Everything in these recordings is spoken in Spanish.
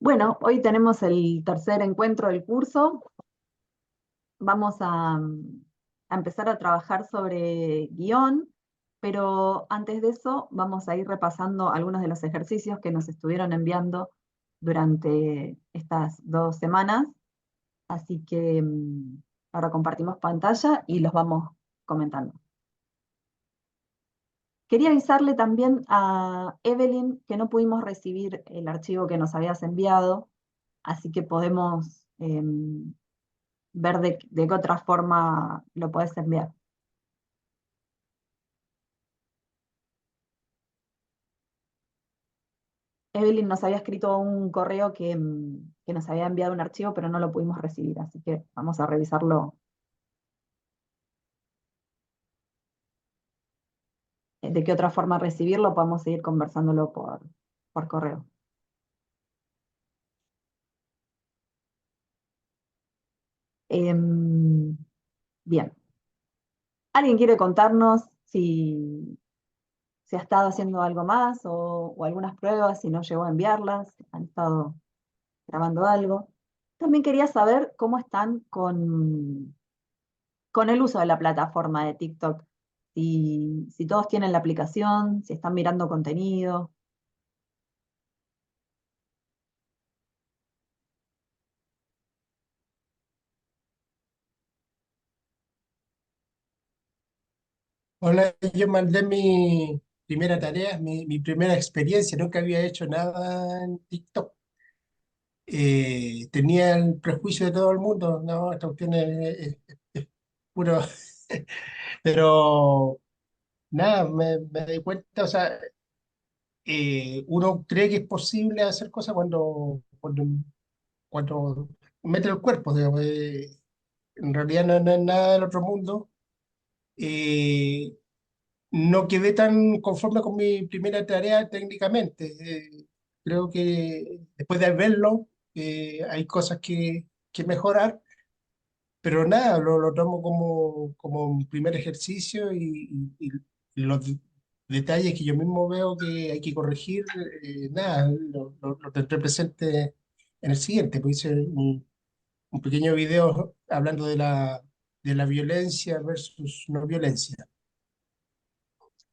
Bueno, hoy tenemos el tercer encuentro del curso. Vamos a empezar a trabajar sobre guión, pero antes de eso vamos a ir repasando algunos de los ejercicios que nos estuvieron enviando durante estas 2 semanas. Así que ahora compartimos pantalla y los vamos comentando. Quería avisarle también a Evelyn que no pudimos recibir el archivo que nos habías enviado, así que podemos ver de qué otra forma lo podés enviar. Evelyn nos había escrito un correo que nos había enviado un archivo, pero no lo pudimos recibir, así que vamos a revisarlo. De qué otra forma recibirlo, podemos seguir conversándolo por correo. Bien. ¿Alguien quiere contarnos si ha estado haciendo algo más o algunas pruebas, si no llegó a enviarlas, si han estado grabando algo? También quería saber cómo están con el uso de la plataforma de TikTok. Si todos tienen la aplicación, si están mirando contenido. Hola, yo mandé mi primera tarea, mi primera experiencia, nunca había hecho nada en TikTok. Tenía el prejuicio de todo el mundo, no, esta cuestión es puro, pero nada, me di cuenta, o sea, uno cree que es posible hacer cosas cuando mete el cuerpo, digamos, en realidad no es nada del otro mundo. Eh, no quedé tan conforme con mi primera tarea técnicamente. Creo que después de verlo, hay cosas que mejorar, pero nada, lo tomo como un primer ejercicio y los detalles que yo mismo veo que hay que corregir, nada, lo tendré presente en el siguiente, pues hice un pequeño video hablando de la violencia versus no violencia.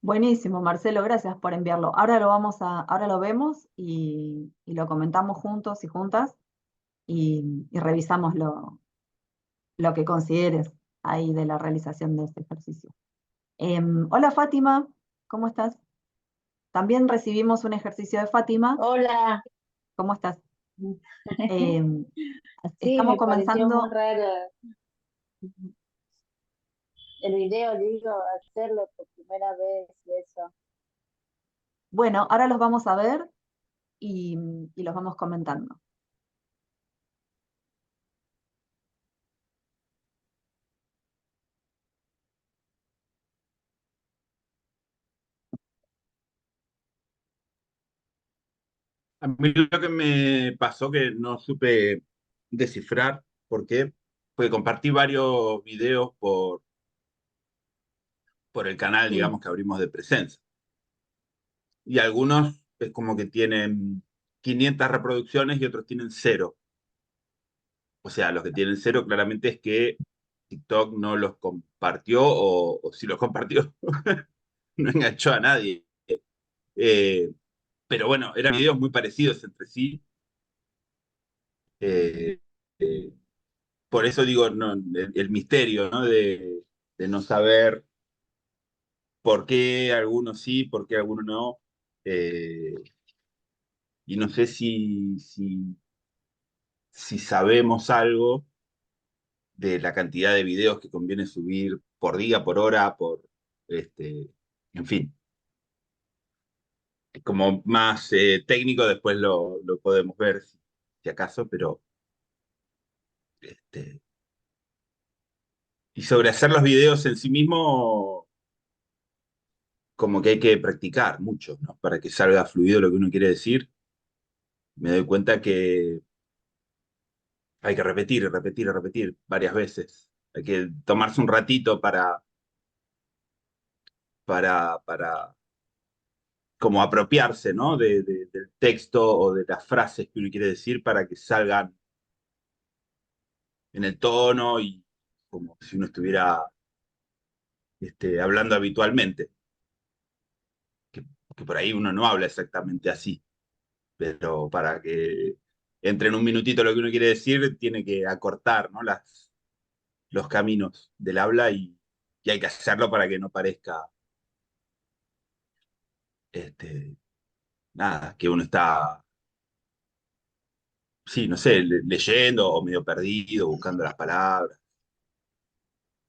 Buenísimo, Marcelo, gracias por enviarlo. Ahora lo vemos y lo comentamos juntos y juntas y revisamos lo que consideres ahí de la realización de este ejercicio. Hola Fátima, ¿cómo estás? También recibimos un ejercicio de Fátima. Hola. ¿Cómo estás? Em, Sí, Estamos me pareció muy comenzando. raro el video, digo, hacerlo por primera vez y eso. Bueno, ahora los vamos a ver y, y los vamos comentando. A mí lo que me pasó que no supe descifrar por qué, fue que compartí varios videos por el canal, Sí. digamos, que abrimos de presencia. Y algunos es como que tienen 500 reproducciones y otros tienen cero. O sea, los que tienen cero claramente es que TikTok no los compartió o si los compartió, no enganchó a nadie. Eh, pero bueno, eran videos muy parecidos entre sí. Eh, eh, por eso digo, no, el misterio, ¿no? De no saber por qué algunos sí, por qué algunos no. Eh, y no sé si sabemos algo de la cantidad de videos que conviene subir por día, por hora, en fin. Como más técnico, después lo podemos ver si acaso, pero este, y sobre hacer los videos en sí mismo, como que hay que practicar mucho, ¿no? Para que salga fluido lo que uno quiere decir. Me doy cuenta que hay que repetir, repetir, repetir varias veces. Hay que tomarse un ratito para como apropiarse, ¿no? Del texto o de las frases que uno quiere decir para que salgan en el tono y como si uno estuviera hablando habitualmente, que, que por ahí uno no habla exactamente así, pero para que entre en un minutito lo que uno quiere decir, tiene que acortar, ¿no? Los caminos del habla y hay que hacerlo para que no parezca, este, nada, que uno está, sí, no sé, leyendo o medio perdido, buscando las palabras.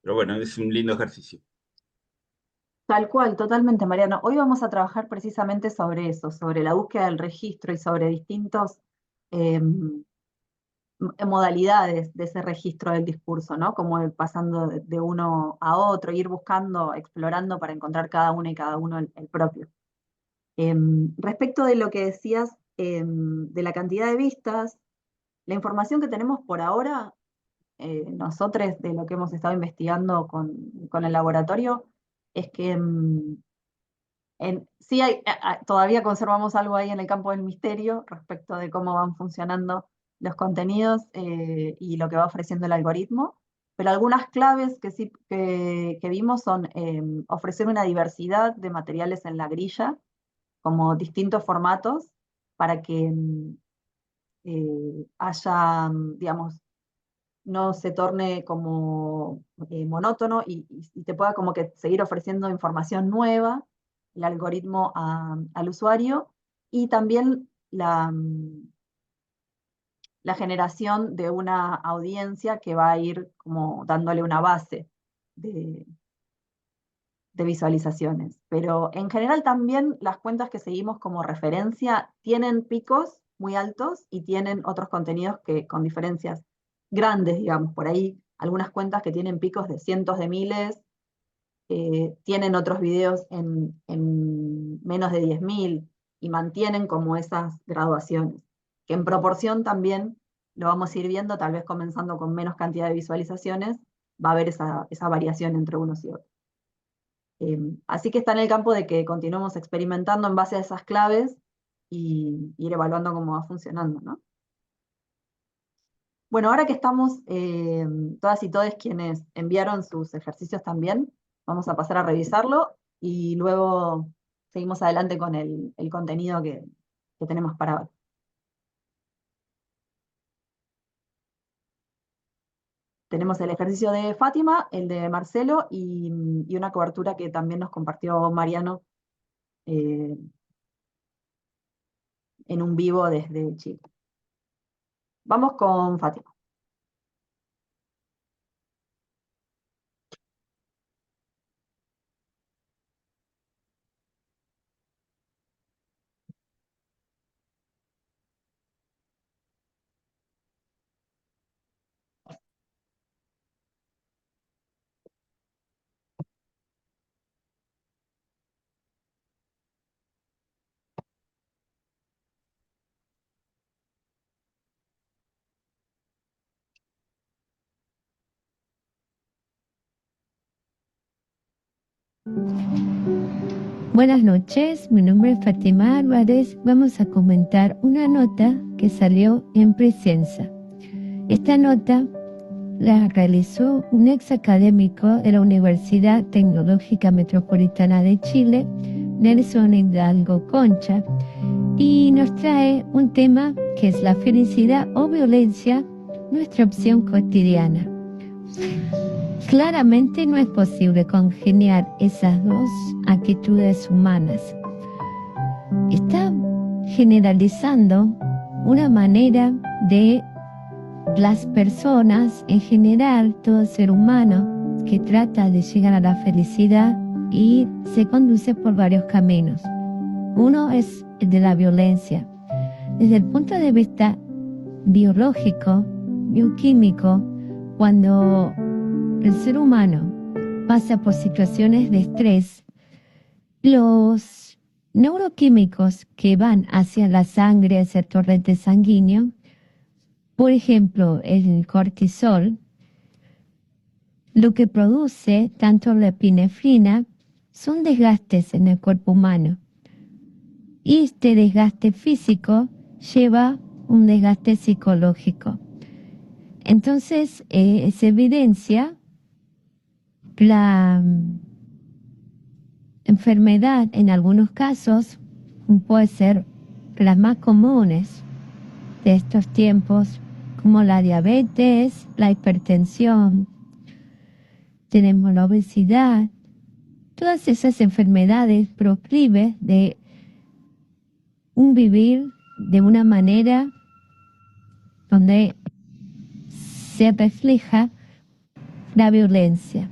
Pero bueno, es un lindo ejercicio. Tal cual, totalmente, Mariano. Hoy vamos a trabajar precisamente sobre eso, sobre la búsqueda del registro y sobre distintos modalidades de ese registro del discurso, ¿no? Como pasando de uno a otro, ir buscando, explorando para encontrar cada uno y cada uno el propio. Respecto de lo que decías de la cantidad de vistas, la información que tenemos por ahora, nosotros de lo que hemos estado investigando con el laboratorio, es que sí todavía conservamos algo ahí en el campo del misterio respecto de cómo van funcionando los contenidos y lo que va ofreciendo el algoritmo, pero algunas claves que sí que vimos son ofrecer una diversidad de materiales en la grilla, como distintos formatos, para que haya, digamos, no se torne como monótono y te pueda como que seguir ofreciendo información nueva, el algoritmo al usuario, y también la generación de una audiencia que va a ir como dándole una base de, de visualizaciones. Pero en general también las cuentas que seguimos como referencia tienen picos muy altos y tienen otros contenidos que con diferencias grandes, digamos, por ahí algunas cuentas que tienen picos de cientos de miles, tienen otros videos en menos de 10.000 y mantienen como esas graduaciones, que en proporción también lo vamos a ir viendo, tal vez comenzando con menos cantidad de visualizaciones, va a haber esa variación entre unos y otros. Así que está en el campo de que continuemos experimentando en base a esas claves y ir evaluando cómo va funcionando, ¿no? Bueno, ahora que estamos todas y todos quienes enviaron sus ejercicios también, vamos a pasar a revisarlo y luego seguimos adelante con el contenido que tenemos para hoy. Tenemos el ejercicio de Fátima, el de Marcelo y una cobertura que también nos compartió Mariano eh, en un vivo desde Chile. Vamos con Fátima. Buenas noches, mi nombre es Fátima Álvarez. Vamos a comentar una nota que salió en Presenza. Esta nota la realizó un ex académico de la Universidad Tecnológica Metropolitana de Chile, Nelson Hidalgo Concha, y nos trae un tema que es la felicidad o violencia, nuestra opción cotidiana. Claramente no es posible congeniar esas dos actitudes humanas. Está generalizando una manera de las personas, en general, todo ser humano que trata de llegar a la felicidad y se conduce por varios caminos. Uno es el de la violencia. Desde el punto de vista biológico, bioquímico, cuando el ser humano pasa por situaciones de estrés, los neuroquímicos que van hacia la sangre, hacia el torrente sanguíneo, por ejemplo, el cortisol, lo que produce tanto la epinefrina son desgastes en el cuerpo humano. Y este desgaste físico lleva un desgaste psicológico. Entonces, se evidencia la enfermedad en algunos casos, puede ser las más comunes de estos tiempos, como la diabetes, la hipertensión, tenemos la obesidad, todas esas enfermedades proclives de un vivir de una manera donde se refleja la violencia.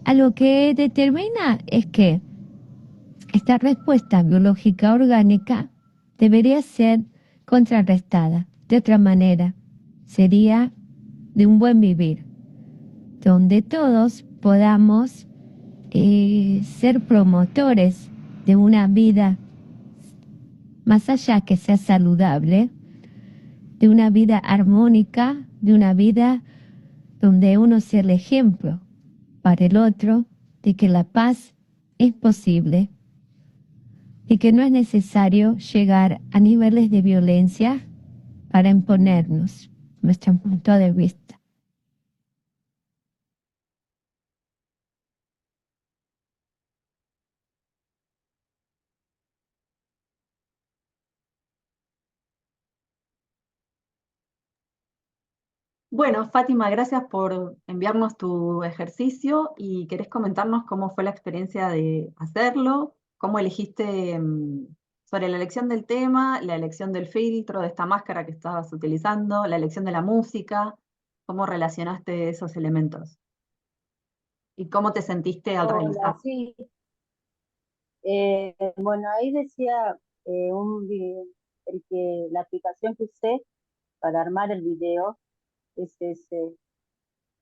A lo que determina es que esta respuesta biológica orgánica debería ser contrarrestada. De otra manera, sería de un buen vivir, donde todos podamos ser promotores de una vida más allá que sea saludable, de una vida armónica, de una vida donde uno sea el ejemplo para el otro de que la paz es posible y que no es necesario llegar a niveles de violencia para imponernos nuestro punto de vista. Bueno, Fátima, gracias por enviarnos tu ejercicio y querés comentarnos cómo fue la experiencia de hacerlo, cómo elegiste sobre la elección del tema, la elección del filtro, de esta máscara que estabas utilizando, la elección de la música, cómo relacionaste esos elementos y cómo te sentiste al Hola, realizar. sí. Bueno, ahí decía la aplicación que usé para armar el video es ese,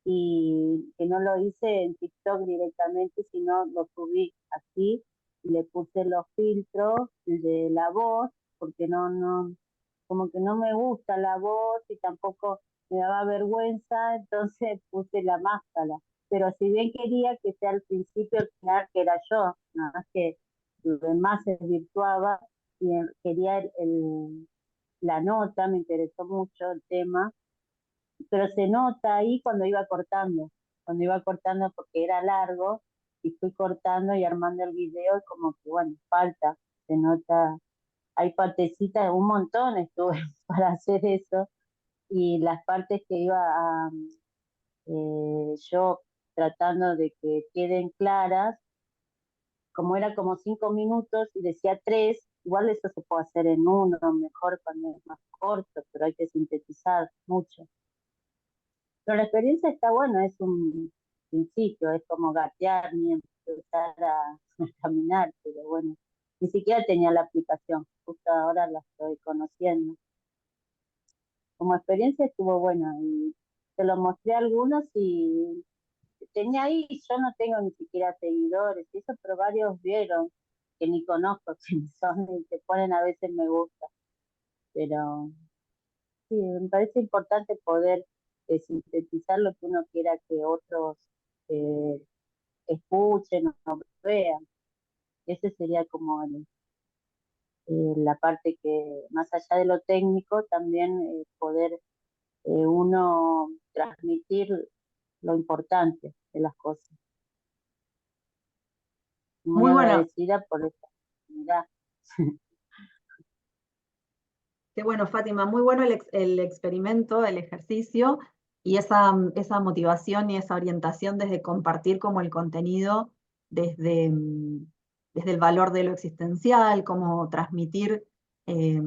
y que no lo hice en TikTok directamente, sino lo subí aquí y le puse los filtros de la voz, porque como que no me gusta la voz y tampoco me daba vergüenza, entonces puse la máscara. Pero si bien quería que sea al principio, al final, que era yo, nada más que lo demás se virtuaba y quería la nota, me interesó mucho el tema, pero se nota ahí cuando iba cortando porque era largo y fui cortando y armando el video y como que bueno, falta, se nota, hay partecitas, un montón estuve para hacer eso y las partes que iba yo tratando de que queden claras, como era como 5 minutos y decía 3, igual eso se puede hacer en uno, mejor cuando es más corto, pero hay que sintetizar mucho. Pero la experiencia está buena, es un principio, es como gatear ni empezar a caminar, pero bueno, ni siquiera tenía la aplicación, justo ahora la estoy conociendo. Como experiencia estuvo buena y se lo mostré a algunos y tenía ahí, yo no tengo ni siquiera seguidores y eso, pero varios vieron que ni conozco quiénes son y te ponen a veces me gusta, pero sí, me parece importante poder sintetizar lo que uno quiera que otros eh, escuchen o vean. Ese sería como la parte que, más allá de lo técnico, también poder uno transmitir lo importante de las cosas. Muy Muy bueno, agradecida por esta oportunidad. qué bueno, Fátima, muy bueno el experimento, el ejercicio y esa motivación y esa orientación desde compartir como el contenido, desde el valor de lo existencial, como transmitir eh,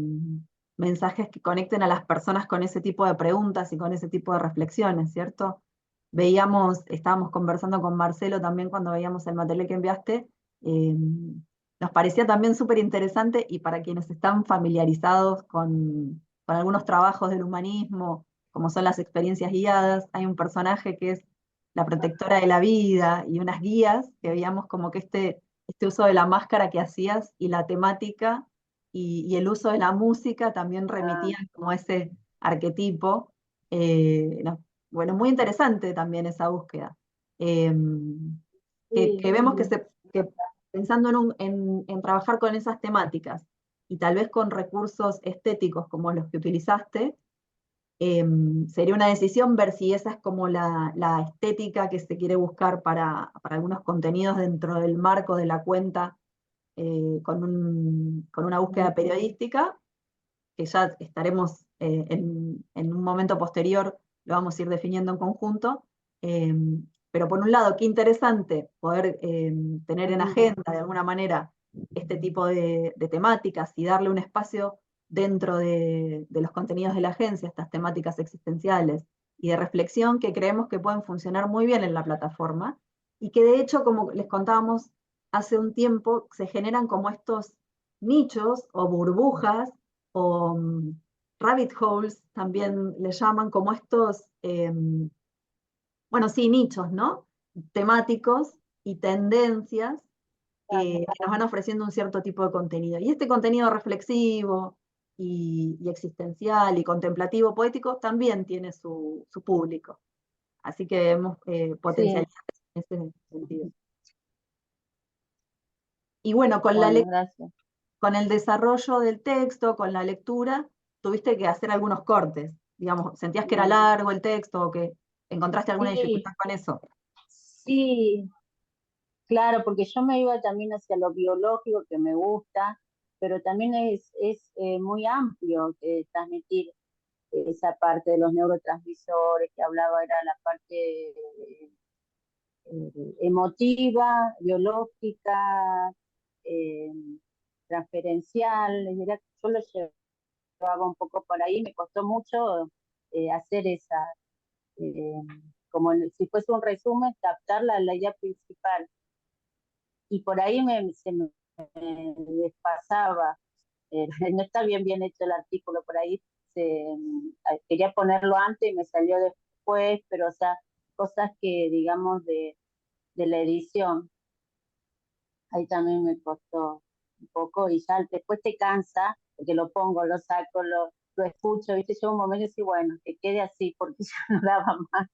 mensajes que conecten a las personas con ese tipo de preguntas y con ese tipo de reflexiones, ¿cierto? Estábamos conversando con Marcelo también cuando veíamos el material que enviaste. eh, Nos parecía también súper interesante y para quienes están familiarizados con algunos trabajos del humanismo, como son las experiencias guiadas, hay un personaje que es la protectora de la vida y unas guías que veíamos como que este uso de la máscara que hacías y la temática y el uso de la música también Ah, remitían como a ese arquetipo. No, bueno, muy interesante también esa búsqueda. sí, Que vemos sí. que pensando en trabajar con esas temáticas y tal vez con recursos estéticos como los que utilizaste, sería una decisión ver si esa es como la estética que se quiere buscar para algunos contenidos dentro del marco de la cuenta, con una búsqueda periodística, que ya estaremos en un momento posterior, lo vamos a ir definiendo en conjunto. Pero por un lado, qué interesante poder tener en agenda de alguna manera este tipo de temáticas y darle un espacio dentro de los contenidos de la agencia, estas temáticas existenciales y de reflexión que creemos que pueden funcionar muy bien en la plataforma y que de hecho, como les contábamos hace un tiempo, se generan como estos nichos o burbujas o rabbit holes, también le llaman, como estos, bueno, sí, nichos, ¿no? Temáticos y tendencias que nos van ofreciendo un cierto tipo de contenido. Y este contenido reflexivo y existencial y contemplativo poético también tiene su público. Así que vemos potencialidades en ese sentido. Y bueno, Bueno, gracias. con el desarrollo del texto, con la lectura, tuviste que hacer algunos cortes. Digamos, ¿sentías que era largo el texto o que encontraste alguna dificultad con eso? Sí, claro, porque yo me iba también hacia lo biológico, que me gusta, pero también es muy amplio transmitir esa parte de los neurotransmisores que hablaba, era la parte emotiva, biológica, eh, transferencial, yo lo llevaba un poco por ahí, me costó mucho hacer esa, eh, como si fuese un resumen, captar la idea principal. Y por ahí se me despasaba, no está bien hecho el artículo, por ahí quería ponerlo antes y me salió después, pero o sea, cosas que digamos de la edición, ahí también me costó un poco y ya después te cansa, porque lo pongo, lo saco, lo escucho, ¿viste? Llega un momento y digo, bueno, que quede así porque ya no daba más.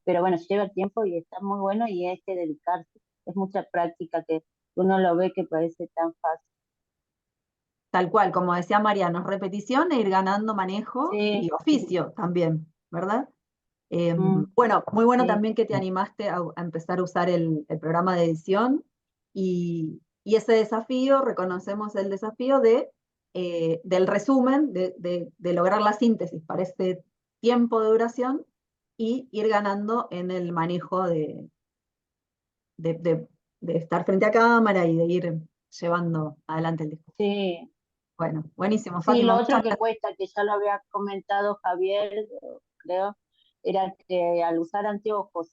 Pero bueno, lleva tiempo y está muy bueno y hay que dedicarse. Es mucha práctica que uno lo ve que parece tan fácil. Tal cual, como decía Mariano, es repetición e ir ganando manejo Sí. y oficio también, ¿verdad? Mm, Bueno, muy bueno sí. también que te animaste a empezar a usar el programa de edición y ese desafío, reconocemos el desafío del resumen, de lograr la síntesis para ese tiempo de duración y ir ganando en el manejo de, de- de estar frente a cámara y de ir llevando adelante el discurso. Sí, Bueno, buenísimo, sí, Fátima, lo muchas otro que cuesta, que ya lo había comentado Javier, creo, era que al usar anteojos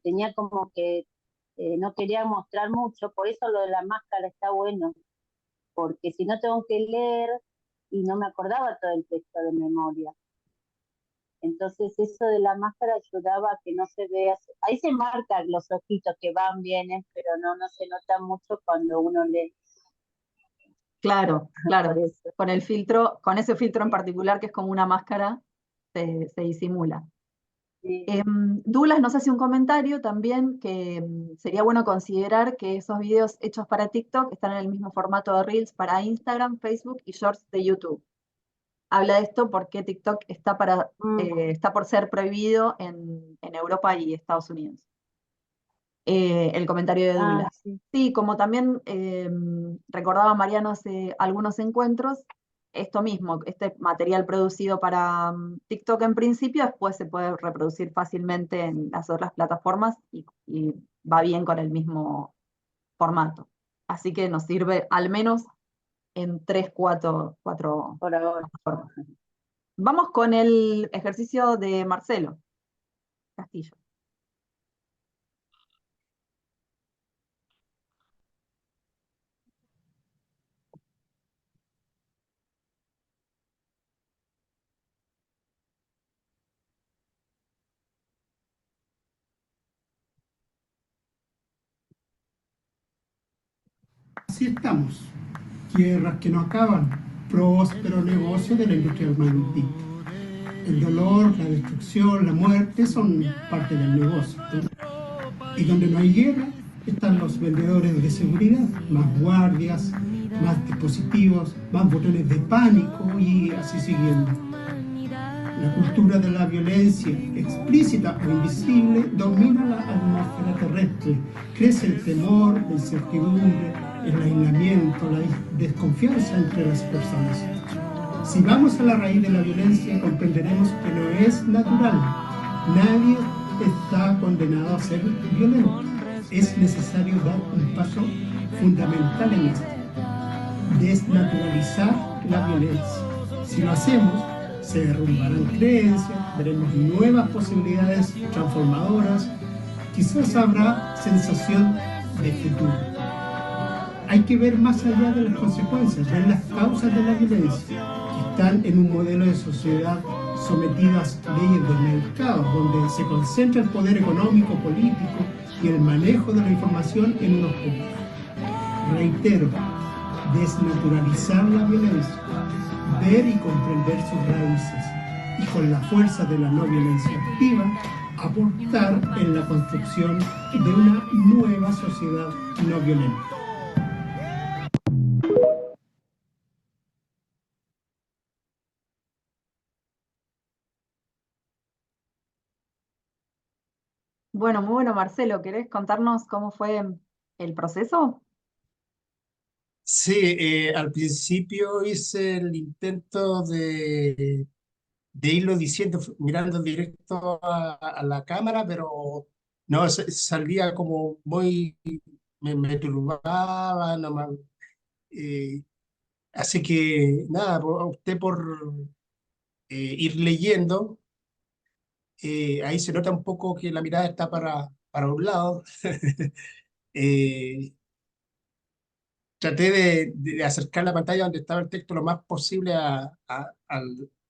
tenía como que no quería mostrar mucho, por eso lo de la máscara está bueno, porque si no tengo que leer y no me acordaba todo el texto de memoria. Entonces eso de la máscara ayudaba a que no se vea, ahí se marcan los ojitos que van, vienen, pero no se nota mucho cuando uno lee. Claro, Por claro. eso. Con el filtro, con ese filtro en particular que es como una máscara, se disimula. Sí. Douglas nos hace un comentario también que sería bueno considerar que esos videos hechos para TikTok están en el mismo formato de Reels para Instagram, Facebook y Shorts de YouTube. Habla de esto porque TikTok está por ser prohibido en Europa y Estados Unidos. El comentario de Douglas. Sí. Sí, como también recordaba Mariano hace algunos encuentros, esto mismo, este material producido para TikTok en principio, después se puede reproducir fácilmente en las otras plataformas y va bien con el mismo formato. Así que nos sirve al menos en 3, 4 Por ahora. plataformas. Vamos con el ejercicio de Marcelo Castillo. Así estamos. Tierras que no acaban. Próspero negocio de la industria maldita. El dolor, la destrucción, la muerte son parte del negocio. Y donde no hay guerra, están los vendedores de seguridad, más guardias, más dispositivos, más botones de pánico y así siguiendo. La cultura de la violencia, explícita o invisible, domina la atmósfera terrestre. Crece el temor, la incertidumbre, el aislamiento, la desconfianza entre las personas. Si vamos a la raíz de la violencia, comprenderemos que no es natural. Nadie está condenado a ser violento. Es necesario dar un paso fundamental en esto: desnaturalizar la violencia. Si lo hacemos, se derrumbarán creencias, veremos nuevas posibilidades transformadoras, quizás habrá sensación de futuro. Hay que ver más allá de las consecuencias, ver las causas de la violencia, que están en un modelo de sociedad sometidas a leyes del mercado, donde se concentra el poder económico, político y el manejo de la información en unos pocos. Reitero, desnaturalizar la violencia, ver y comprender sus raíces y con la fuerza de la no violencia activa, aportar en la construcción de una nueva sociedad no violenta. Bueno, muy bueno, Marcelo. ¿Querés contarnos cómo fue el proceso? Sí, al principio hice el intento de irlo diciendo, mirando directo a la cámara, pero no, salía como muy, me turbaba, no eh, así que nada, opté por ir leyendo. Ahí se nota un poco que la mirada está para un lado. Eh, Traté de acercar la pantalla donde estaba el texto lo más posible a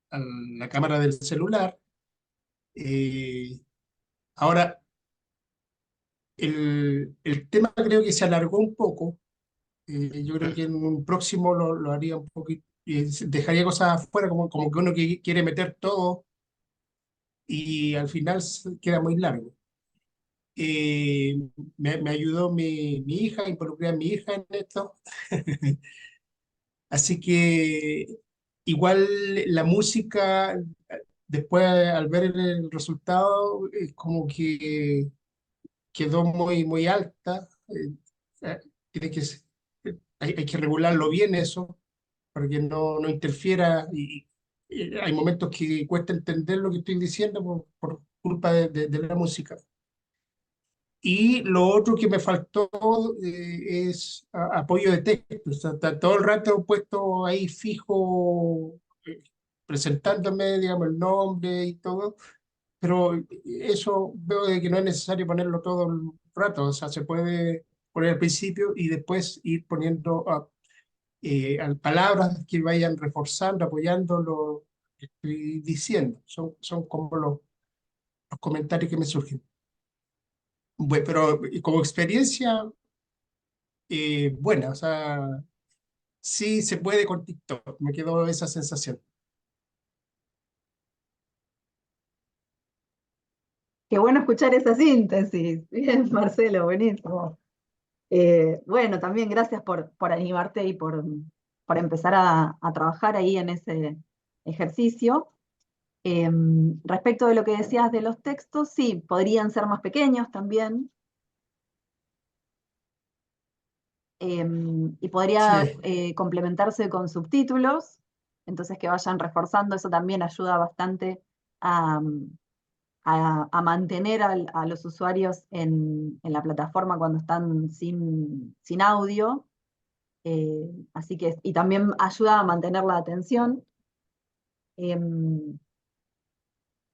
la cámara del celular. Eh, Ahora, el tema creo que se alargó un poco. Yo creo que en un próximo lo haría un poquito, dejaría cosas afuera, como que uno quiere meter todo y al final queda muy largo. Eh, Me ayudó mi hija, involucré a mi hija en esto. Así que igual la música, después al ver el resultado, como que quedó muy alta. Eh, Tiene que, hay que regularlo bien eso, para que no interfiera. Y hay momentos que cuesta entender lo que estoy diciendo por culpa de la música. Y lo otro que me faltó es apoyo de texto. O sea, está todo el rato puesto ahí fijo, presentándome, digamos, el nombre y todo, pero eso veo de que no es necesario ponerlo todo el rato. O sea, se puede poner al principio y después ir poniendo palabras que vayan reforzando, apoyando lo que estoy diciendo. Son como los comentarios que me surgen. Bueno, pero como experiencia buena, o sea, sí se puede con TikTok, me quedó esa sensación. Qué bueno escuchar esa síntesis. Bien, Marcelo, buenísimo. Bueno, también gracias por animarte y por empezar a trabajar ahí en ese ejercicio. Respecto de lo que decías de los textos, sí, podrían ser más pequeños también. Y podría Sí, complementarse con subtítulos, entonces que vayan reforzando, eso también ayuda bastante a, a mantener a los usuarios en la plataforma cuando están sin audio, así que, y también ayuda a mantener la atención. Em,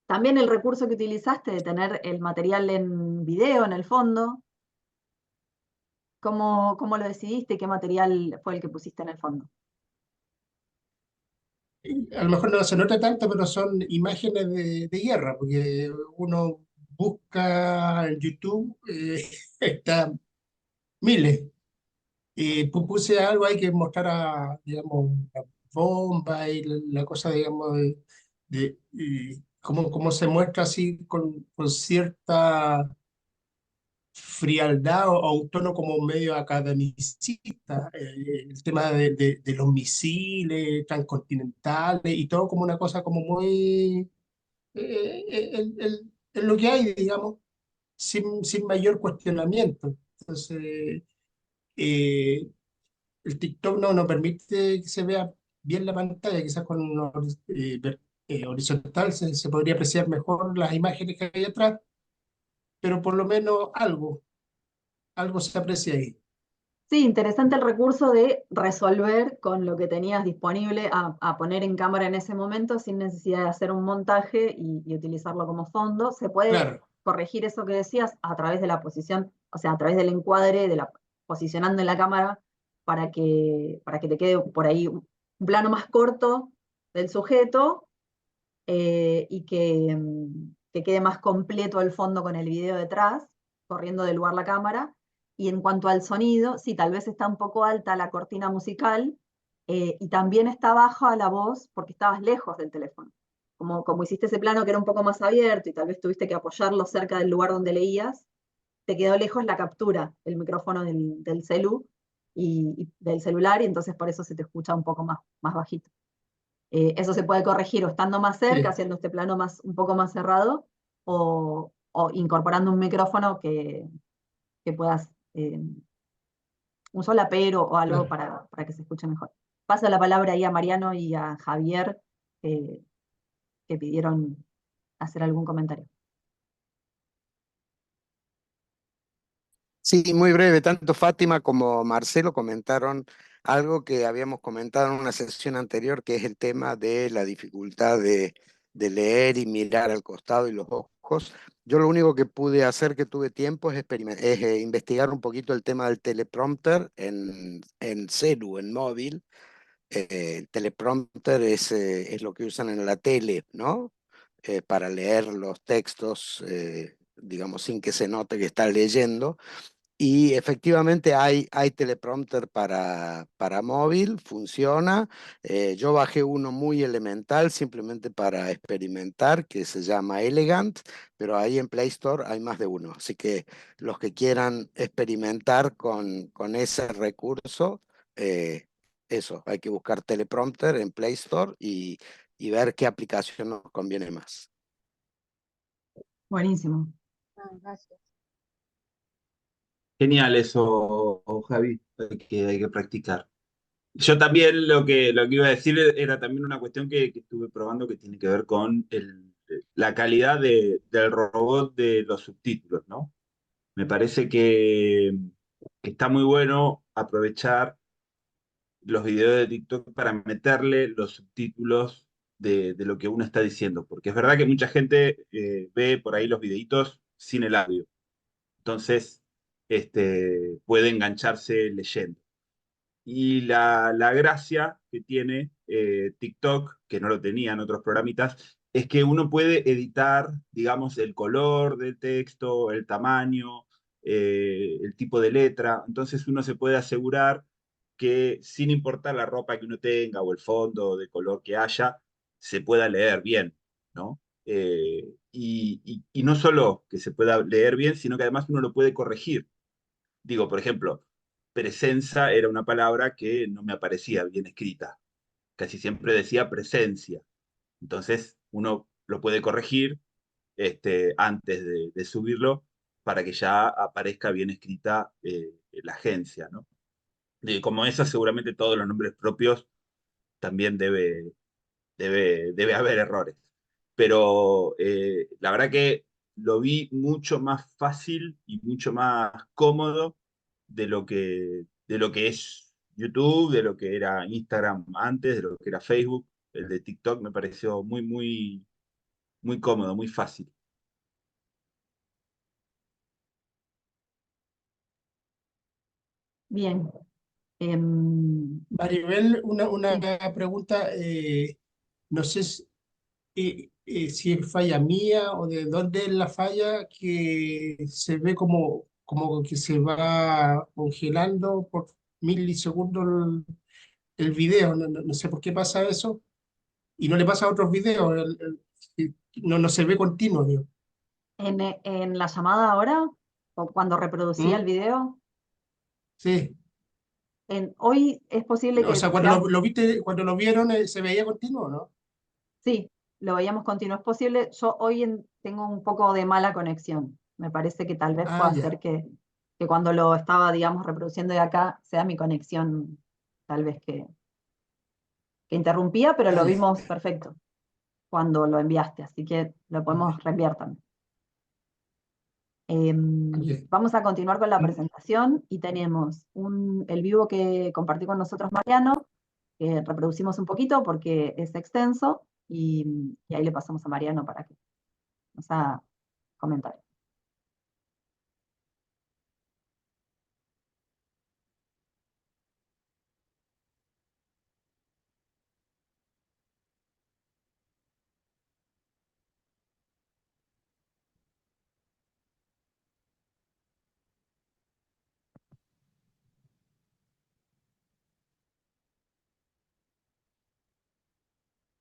También el recurso que utilizaste de tener el material en video en el fondo, ¿cómo lo decidiste? ¿Qué material fue el que pusiste en el fondo? a lo mejor no se nota tanto, pero son imágenes de guerra, porque uno busca en YouTube, está miles. Puse algo ahí que mostrara, digamos, la bomba y la cosa, digamos, cómo se muestra así con cierta frialdad o a un tono como medio academicista, el tema de los misiles transcontinentales y todo como una cosa como muy, es lo que hay, digamos, sin mayor cuestionamiento. Entonces, eh, el TikTok no permite que se vea bien la pantalla, quizás con horizontal se podría apreciar mejor las imágenes que hay atrás, pero por lo menos algo se aprecia ahí. Sí, interesante el recurso de resolver con lo que tenías disponible a poner en cámara en ese momento sin necesidad de hacer un montaje y utilizarlo como fondo. Se puede Claro, corregir eso que decías a través de la posición, o sea, a través del encuadre, posicionando en la cámara para que te quede por ahí un plano más corto del sujeto y que quede más completo el fondo con el video detrás, corriendo del lugar la cámara. Y en cuanto al sonido, sí, tal vez está un poco alta la cortina musical y también está baja la voz porque estabas lejos del teléfono. Como hiciste ese plano que era un poco más abierto y tal vez tuviste que apoyarlo cerca del lugar donde leías, te quedó lejos la captura, el micrófono del celu y del celular y entonces por eso se te escucha un poco más bajito. Eso se puede corregir o estando más cerca, sí, haciendo este plano un poco más cerrado, o incorporando un micrófono que puedas, un solapero o algo claro. para que se escuche mejor. Paso la palabra ahí a Mariano y a Javier, eh, que pidieron hacer algún comentario. Sí, muy breve, tanto Fátima como Marcelo comentaron algo que habíamos comentado en una sesión anterior, que es el tema de la dificultad de leer y mirar al costado y los ojos. Yo lo único que pude hacer, que tuve tiempo, es investigar un poquito el tema del teleprompter en celu, en móvil. El teleprompter es lo que usan en la tele, ¿no? Para leer los textos, digamos, sin que se note que está leyendo. Y efectivamente hay teleprompter para móvil, funciona. Yo bajé uno muy elemental simplemente para experimentar, que se llama Elegant, pero ahí en Play Store hay más de uno. Así que los que quieran experimentar con ese recurso, eh, eso, hay que buscar teleprompter en Play Store y ver qué aplicación nos conviene más. Buenísimo. Gracias. Genial eso, Javi, hay que practicar. Yo también lo que iba a decir era también una cuestión que estuve probando que tiene que ver con la calidad del robot de los subtítulos, ¿no? Me parece que está muy bueno aprovechar los videos de TikTok para meterle los subtítulos de lo que uno está diciendo, porque es verdad que mucha gente ve por ahí los videitos sin el audio, entonces puede engancharse leyendo. Y la gracia que tiene TikTok, que no lo tenía en otros programitas, es que uno puede editar, digamos, el color del texto, el tamaño, el tipo de letra. Entonces uno se puede asegurar que sin importar la ropa que uno tenga o el fondo de color que haya, se pueda leer bien, ¿no? Y no solo que se pueda leer bien, sino que además uno lo puede corregir. Digo, por ejemplo, presenza era una palabra que no me aparecía bien escrita. Casi siempre decía presencia. Entonces, uno lo puede corregir antes de subirlo para que ya aparezca bien escrita la agencia, ¿no? Como eso, seguramente todos los nombres propios también debe haber errores. Pero la verdad que lo vi mucho más fácil y mucho más cómodo de lo que es YouTube, de lo que era Instagram antes, de lo que era Facebook. El de TikTok me pareció muy, muy, muy cómodo, muy fácil. Bien. Em, Maribel, una sí. pregunta, no sé si es falla mía o de dónde es la falla que se ve como que se va congelando por milisegundos el video. No sé por qué pasa eso y no le pasa a otros videos. No se ve continuo, digo. En la llamada ahora, o cuando reproducía el ¿Mm? video. Sí. Hoy es posible O que sea, cuando lo viste, cuando lo vieron, ¿se veía continuo, no? sí, lo veíamos continuo. Es posible, yo hoy tengo un poco de mala conexión. Me parece que tal vez Ah, pueda ya. ser que cuando lo estaba, digamos, reproduciendo de acá, sea mi conexión tal vez que interrumpía, pero Ah, lo ya. vimos perfecto cuando lo enviaste, así que lo podemos reenviar también. Ok. Vamos a continuar con la Mm. presentación y tenemos el vivo que compartió con nosotros Mariano, que reproducimos un poquito porque es extenso, y ahí le pasamos a Mariano para que nos haga comentarios.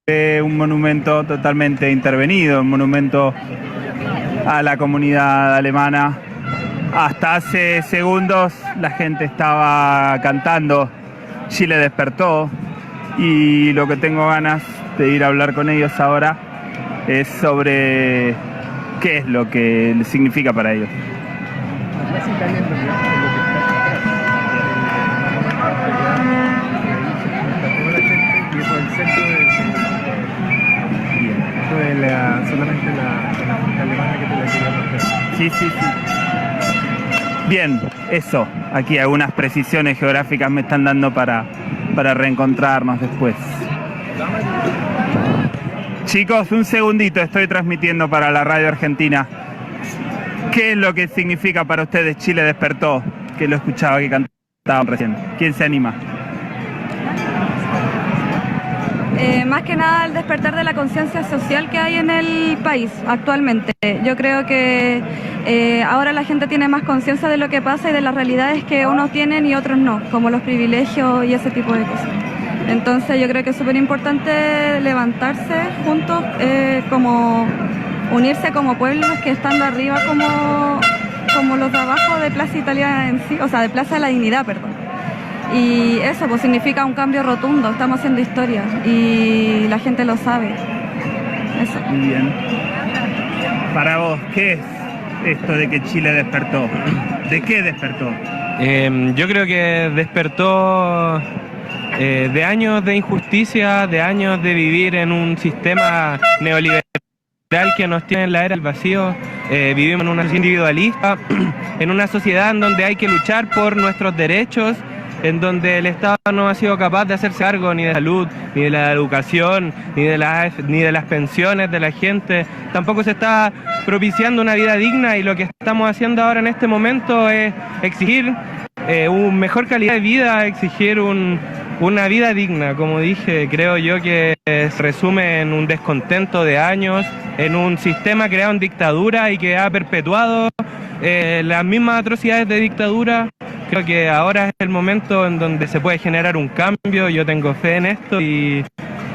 Un monumento totalmente intervenido, un monumento a la comunidad alemana. Hasta hace segundos la gente estaba cantando Chile despertó, y lo que tengo ganas de ir a hablar con ellos ahora es sobre qué es lo que significa para ellos. Solamente la alemana que te la quería mostrar. Sí, sí, sí. Bien, eso. Aquí algunas precisiones geográficas me están dando para reencontrarnos después. Chicos, un segundito, estoy transmitiendo para la radio argentina. ¿Qué es lo que significa para ustedes Chile despertó? Que lo escuchaba que cantaban recién. ¿Quién se anima? Más que nada el despertar de la conciencia social que hay en el país actualmente. Yo creo que ahora la gente tiene más conciencia de lo que pasa y de las realidades que unos tienen y otros no, como los privilegios y ese tipo de cosas. Entonces yo creo que es súper importante levantarse juntos, como unirse como pueblos que están de arriba como los de abajo de Plaza Italia en sí, o sea, de Plaza de la Dignidad, perdón. Y eso pues significa un cambio rotundo, estamos haciendo historia y la gente lo sabe. Eso. Muy bien. Para vos, ¿qué es esto de que Chile despertó? ¿De qué despertó? Yo creo que despertó de años de injusticia, de años de vivir en un sistema neoliberal que nos tiene en la era del vacío. Vivimos en una sociedad individualista, en una sociedad en donde hay que luchar por nuestros derechos, en donde el Estado no ha sido capaz de hacerse cargo ni de la salud, ni de la educación, ni de las pensiones de la gente. Tampoco se está propiciando una vida digna, y lo que estamos haciendo ahora en este momento es exigir una mejor calidad de vida, exigir una vida digna. Como dije, creo yo que se resume en un descontento de años, en un sistema creado en dictadura y que ha perpetuado las mismas atrocidades de dictadura. Creo que ahora es el momento en donde se puede generar un cambio. Yo tengo fe en esto y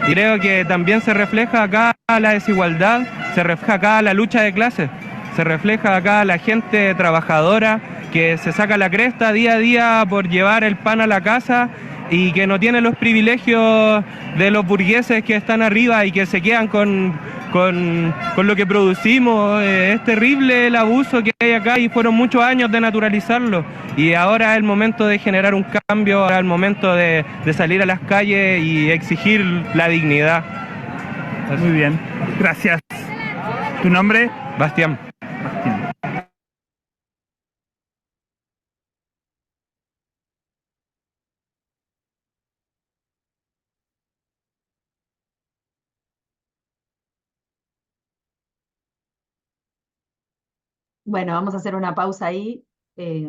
creo que también se refleja acá la desigualdad, se refleja acá la lucha de clases, se refleja acá la gente trabajadora que se saca la cresta día a día por llevar el pan a la casa y que no tiene los privilegios de los burgueses que están arriba y que se quedan con lo que producimos. Es terrible el abuso que hay acá y fueron muchos años de naturalizarlo, y ahora es el momento de generar un cambio, ahora es el momento de salir a las calles y exigir la dignidad. Muy bien, gracias. ¿Tu nombre? Bastián. Bastián. Bueno, vamos a hacer una pausa ahí y,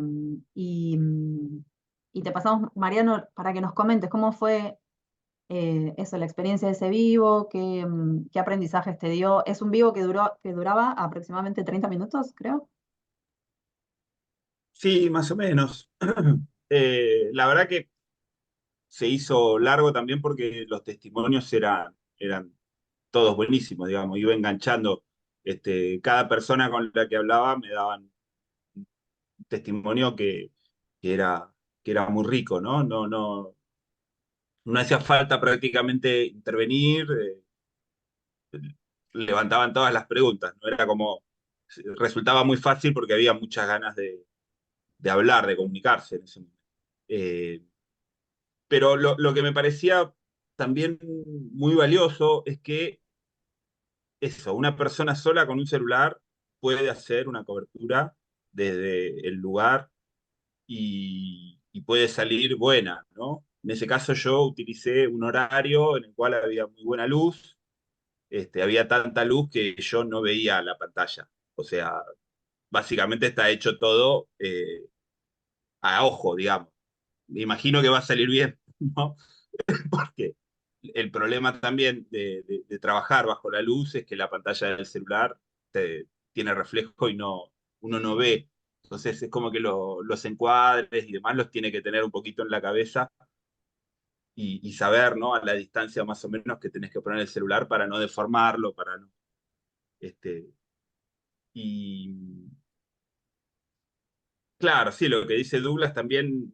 y te pasamos, Mariano, para que nos comentes cómo fue eso, la experiencia de ese vivo, qué aprendizajes te dio. Es un vivo que duraba aproximadamente 30 minutos, creo. Sí, más o menos. La verdad que se hizo largo también porque los testimonios eran todos buenísimos, digamos. Iba enganchando, cada persona con la que hablaba me daban testimonio que era, que era muy rico, ¿no? No hacía falta prácticamente intervenir, levantaban todas las preguntas, ¿no? Era como, resultaba muy fácil porque había muchas ganas de hablar, de comunicarse en ese momento. Pero lo que me parecía también muy valioso es que eso, una persona sola con un celular puede hacer una cobertura desde el lugar y puede salir buena, ¿no? En ese caso yo utilicé un horario en el cual había muy buena luz, había tanta luz que yo no veía la pantalla. O sea, básicamente está hecho todo a ojo, digamos. Me imagino que va a salir bien, ¿no? Porque el problema también de trabajar bajo la luz es que la pantalla del celular tiene reflejo y uno no ve. Entonces es como que los encuadres y demás los tiene que tener un poquito en la cabeza y saber, ¿no? A la distancia más o menos que tenés que poner el celular para no deformarlo, para no. Este, y claro, sí, lo que dice Douglas también,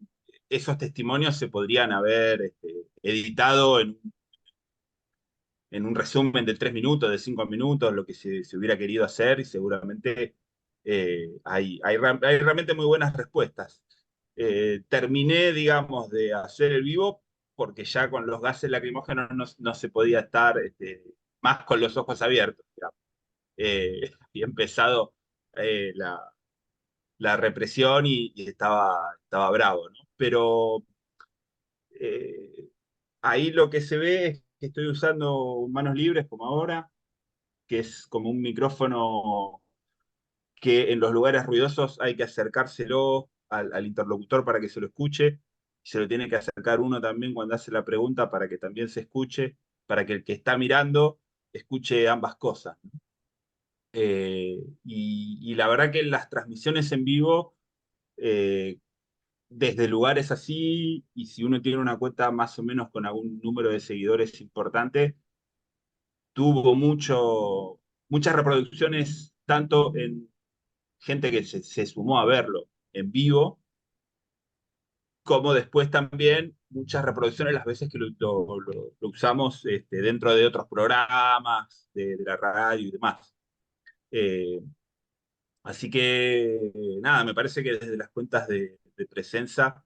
esos testimonios se podrían haber editado en un resumen de 3 minutos, de 5 minutos, lo que se hubiera querido hacer, y seguramente hay realmente muy buenas respuestas. Terminé, digamos, de hacer el vivo porque ya con los gases lacrimógenos no se podía estar más con los ojos abiertos, digamos. Había empezado la represión y estaba bravo, ¿no? Pero ahí lo que se ve es que estoy usando manos libres como ahora, que es como un micrófono que en los lugares ruidosos hay que acercárselo al interlocutor para que se lo escuche. Se lo tiene que acercar uno también cuando hace la pregunta para que también se escuche, para que el que está mirando escuche ambas cosas, ¿no? Y la verdad que las transmisiones en vivo, eh, desde lugares así, y si uno tiene una cuenta más o menos con algún número de seguidores importante, tuvo muchas reproducciones, tanto en gente que se sumó a verlo en vivo, como después también muchas reproducciones las veces que lo usamos dentro de otros programas, de la radio y demás. Eh, Así que, nada, me parece que desde las cuentas de presencia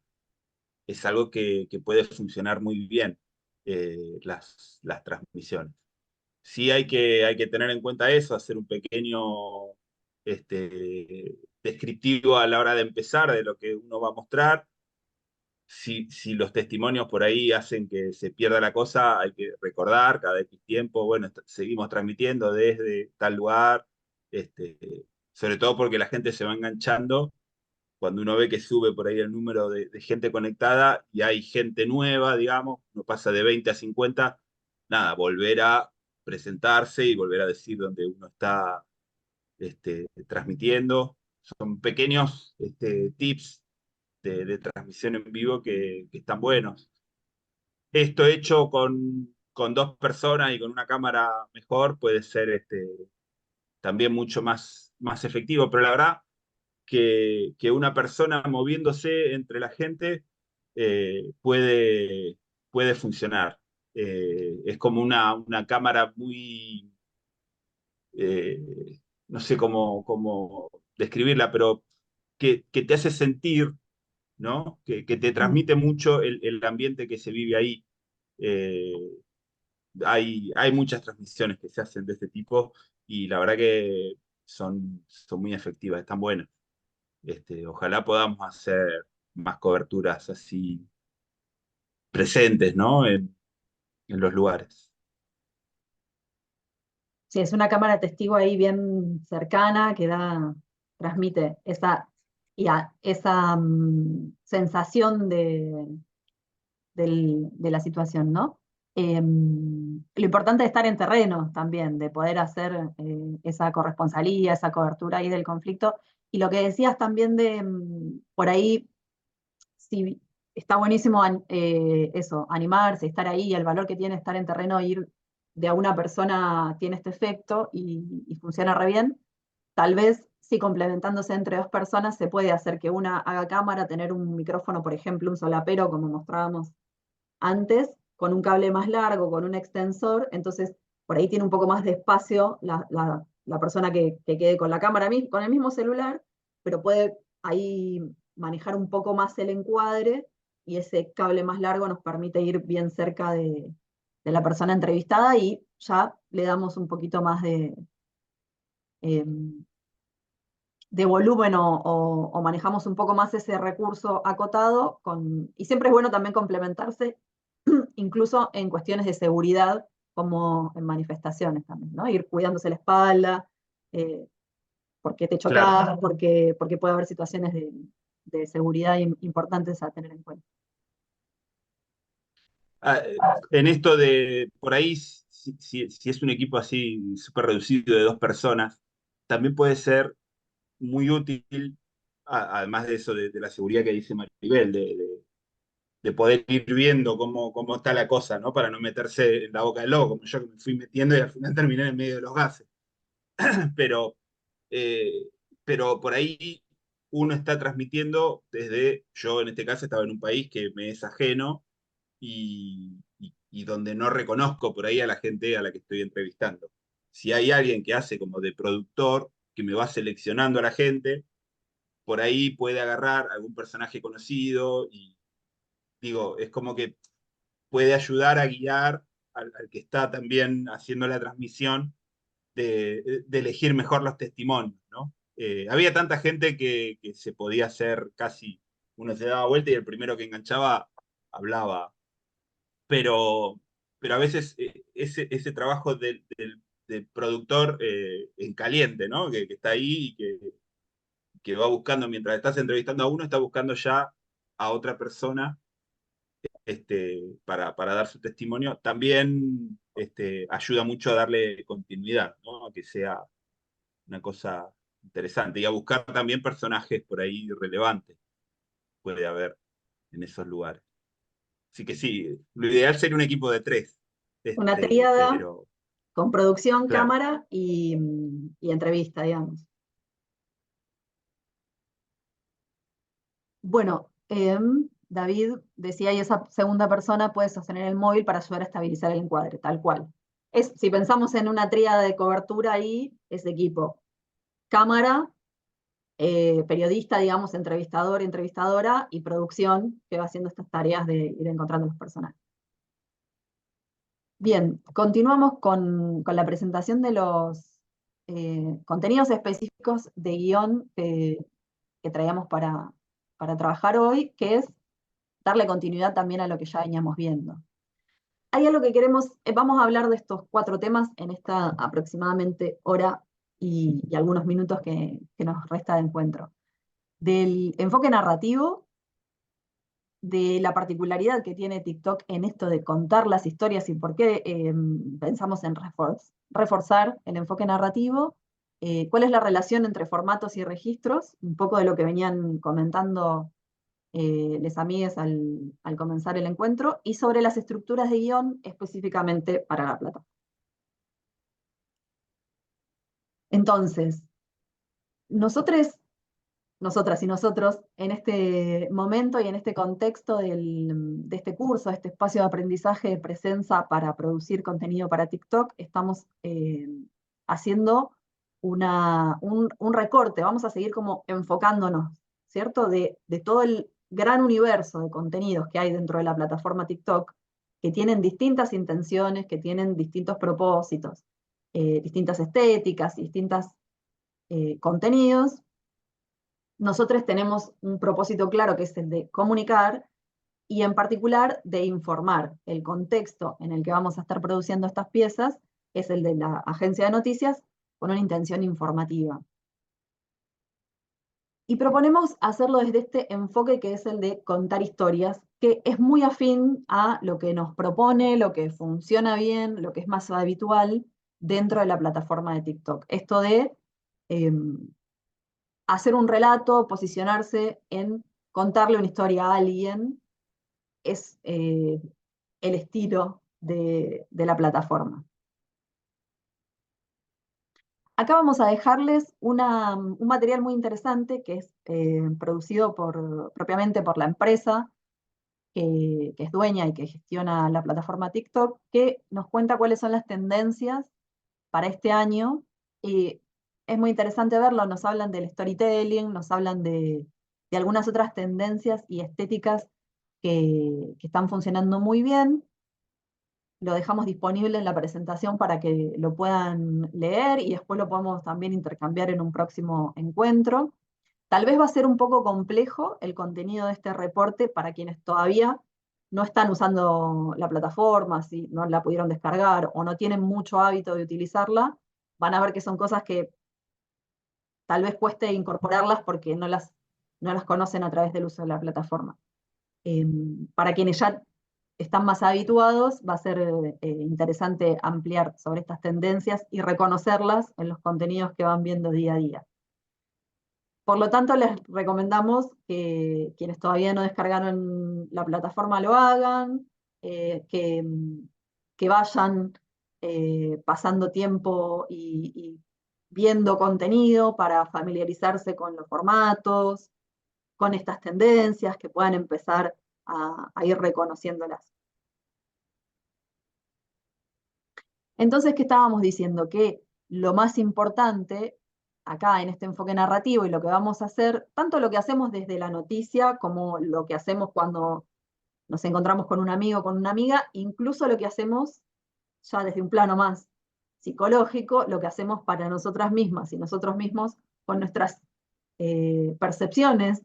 es algo que puede funcionar muy bien, las transmisiones. Sí hay que tener en cuenta eso, hacer un pequeño descriptivo a la hora de empezar de lo que uno va a mostrar. Si los testimonios por ahí hacen que se pierda la cosa, hay que recordar cada X tiempo, bueno, seguimos transmitiendo desde tal lugar, sobre todo porque la gente se va enganchando cuando uno ve que sube por ahí el número de gente conectada y hay gente nueva, digamos, no pasa de 20 a 50, nada, volver a presentarse y volver a decir dónde uno está transmitiendo. Son pequeños tips de transmisión en vivo que están buenos. Esto hecho con 2 personas y con una cámara mejor puede ser también mucho más efectivo, pero la verdad que una persona moviéndose entre la gente puede funcionar. Es como una cámara muy, eh, no sé cómo describirla, pero que te hace sentir, ¿no? Que te transmite mucho el ambiente que se vive ahí. Eh, hay muchas transmisiones que se hacen de este tipo y la verdad que son muy efectivas, están buenas. Ojalá podamos hacer más coberturas así presentes, ¿no? En los lugares. Sí, es una cámara testigo ahí bien cercana que transmite esa sensación de la situación, ¿no? Lo importante es estar en terreno también, de poder hacer esa corresponsalía, esa cobertura ahí del conflicto. Y lo que decías también por ahí, sí, está buenísimo eso, animarse, estar ahí, el valor que tiene estar en terreno, ir de a una persona tiene este efecto y funciona re bien. Tal vez sí, complementándose entre dos personas, se puede hacer que una haga cámara, tener un micrófono, por ejemplo, un solapero, como mostrábamos antes, con un cable más largo, con un extensor, entonces por ahí tiene un poco más de espacio la persona que quede con la cámara, con el mismo celular, pero puede ahí manejar un poco más el encuadre, y ese cable más largo nos permite ir bien cerca de la persona entrevistada, y ya le damos un poquito más de volumen, o manejamos un poco más ese recurso acotado, y siempre es bueno también complementarse, incluso en cuestiones de seguridad, como en manifestaciones también, ¿no? Ir cuidándose la espalda, porque te chocas, Claro. porque puede haber situaciones de seguridad importantes a tener en cuenta. En esto de, por ahí, si es un equipo así súper reducido de 2 personas, también puede ser muy útil, además de eso, de la seguridad que dice Maribel, de poder ir viendo cómo está la cosa, ¿no? Para no meterse en la boca del lobo, como yo que me fui metiendo y al final terminé en medio de los gases. Pero, eh, pero por ahí uno está transmitiendo desde, yo en este caso estaba en un país que me es ajeno, y donde no reconozco por ahí a la gente a la que estoy entrevistando. Si hay alguien que hace como de productor, que me va seleccionando a la gente, por ahí puede agarrar algún personaje conocido, y digo, es como que puede ayudar a guiar al que está también haciendo la transmisión, de elegir mejor los testimonios, ¿no? Había tanta gente que se podía hacer casi, uno se daba vuelta y el primero que enganchaba hablaba, pero, pero a veces ese trabajo del productor, en caliente, ¿no? Que está ahí y que va buscando, mientras estás entrevistando a uno, está buscando ya a otra persona, para dar su testimonio, también ayuda mucho a darle continuidad, ¿no? A que sea una cosa interesante, y a buscar también personajes por ahí relevantes, puede haber en esos lugares. Así que sí, lo ideal sería un equipo de 3, Una tríada pero con producción, claro. cámara y entrevista, digamos. Bueno, David decía, y esa segunda persona puede sostener el móvil para ayudar a estabilizar el encuadre, tal cual. Si pensamos en una tríada de cobertura ahí, es equipo. Cámara, periodista, digamos, entrevistador, entrevistadora, y producción, que va haciendo estas tareas de ir encontrando los personajes. Bien, continuamos con la presentación de los contenidos específicos de guión que traíamos para trabajar hoy, que es darle continuidad también a lo que ya veníamos viendo. Hay algo que queremos, vamos a hablar de estos 4 temas en esta aproximadamente hora y algunos minutos que nos resta de encuentro. Del enfoque narrativo, de la particularidad que tiene TikTok en esto de contar las historias y por qué pensamos en reforzar el enfoque narrativo, cuál es la relación entre formatos y registros, un poco de lo que venían comentando les amigues al comenzar el encuentro, y sobre las estructuras de guión específicamente para la plataforma. Entonces, nosotras y nosotros, en este momento y en este contexto de este curso, de este espacio de aprendizaje de Presenza para producir contenido para TikTok, estamos haciendo un recorte, vamos a seguir como enfocándonos, ¿cierto? De todo el gran universo de contenidos que hay dentro de la plataforma TikTok, que tienen distintas intenciones, que tienen distintos propósitos, distintas estéticas, distintos contenidos. Nosotros tenemos un propósito claro, que es el de comunicar, y en particular de informar. El contexto en el que vamos a estar produciendo estas piezas es el de la agencia de noticias, con una intención informativa. Y proponemos hacerlo desde este enfoque, que es el de contar historias, que es muy afín a lo que nos propone, lo que funciona bien, lo que es más habitual dentro de la plataforma de TikTok. Esto de hacer un relato, posicionarse en contarle una historia a alguien, es el estilo de la plataforma. Acá vamos a dejarles un material muy interesante que es producido propiamente por la empresa que es dueña y que gestiona la plataforma TikTok, que nos cuenta cuáles son las tendencias para este año. Y es muy interesante verlo, nos hablan del storytelling, nos hablan de algunas otras tendencias y estéticas que están funcionando muy bien. Lo dejamos disponible en la presentación para que lo puedan leer y después lo podemos también intercambiar en un próximo encuentro. Tal vez va a ser un poco complejo el contenido de este reporte para quienes todavía no están usando la plataforma, si no la pudieron descargar o no tienen mucho hábito de utilizarla, van a ver que son cosas que tal vez cueste incorporarlas porque no las conocen a través del uso de la plataforma. Para quienes ya están más habituados, va a ser interesante ampliar sobre estas tendencias y reconocerlas en los contenidos que van viendo día a día. Por lo tanto, les recomendamos que quienes todavía no descargaron la plataforma lo hagan, que vayan pasando tiempo y viendo contenido para familiarizarse con los formatos, con estas tendencias, que puedan empezar a ir reconociéndolas. Entonces, ¿qué estábamos diciendo? Que lo más importante acá en este enfoque narrativo y lo que vamos a hacer, tanto lo que hacemos desde la noticia como lo que hacemos cuando nos encontramos con un amigo, con una amiga, incluso lo que hacemos ya desde un plano más psicológico, lo que hacemos para nosotras mismas y nosotros mismos con nuestras percepciones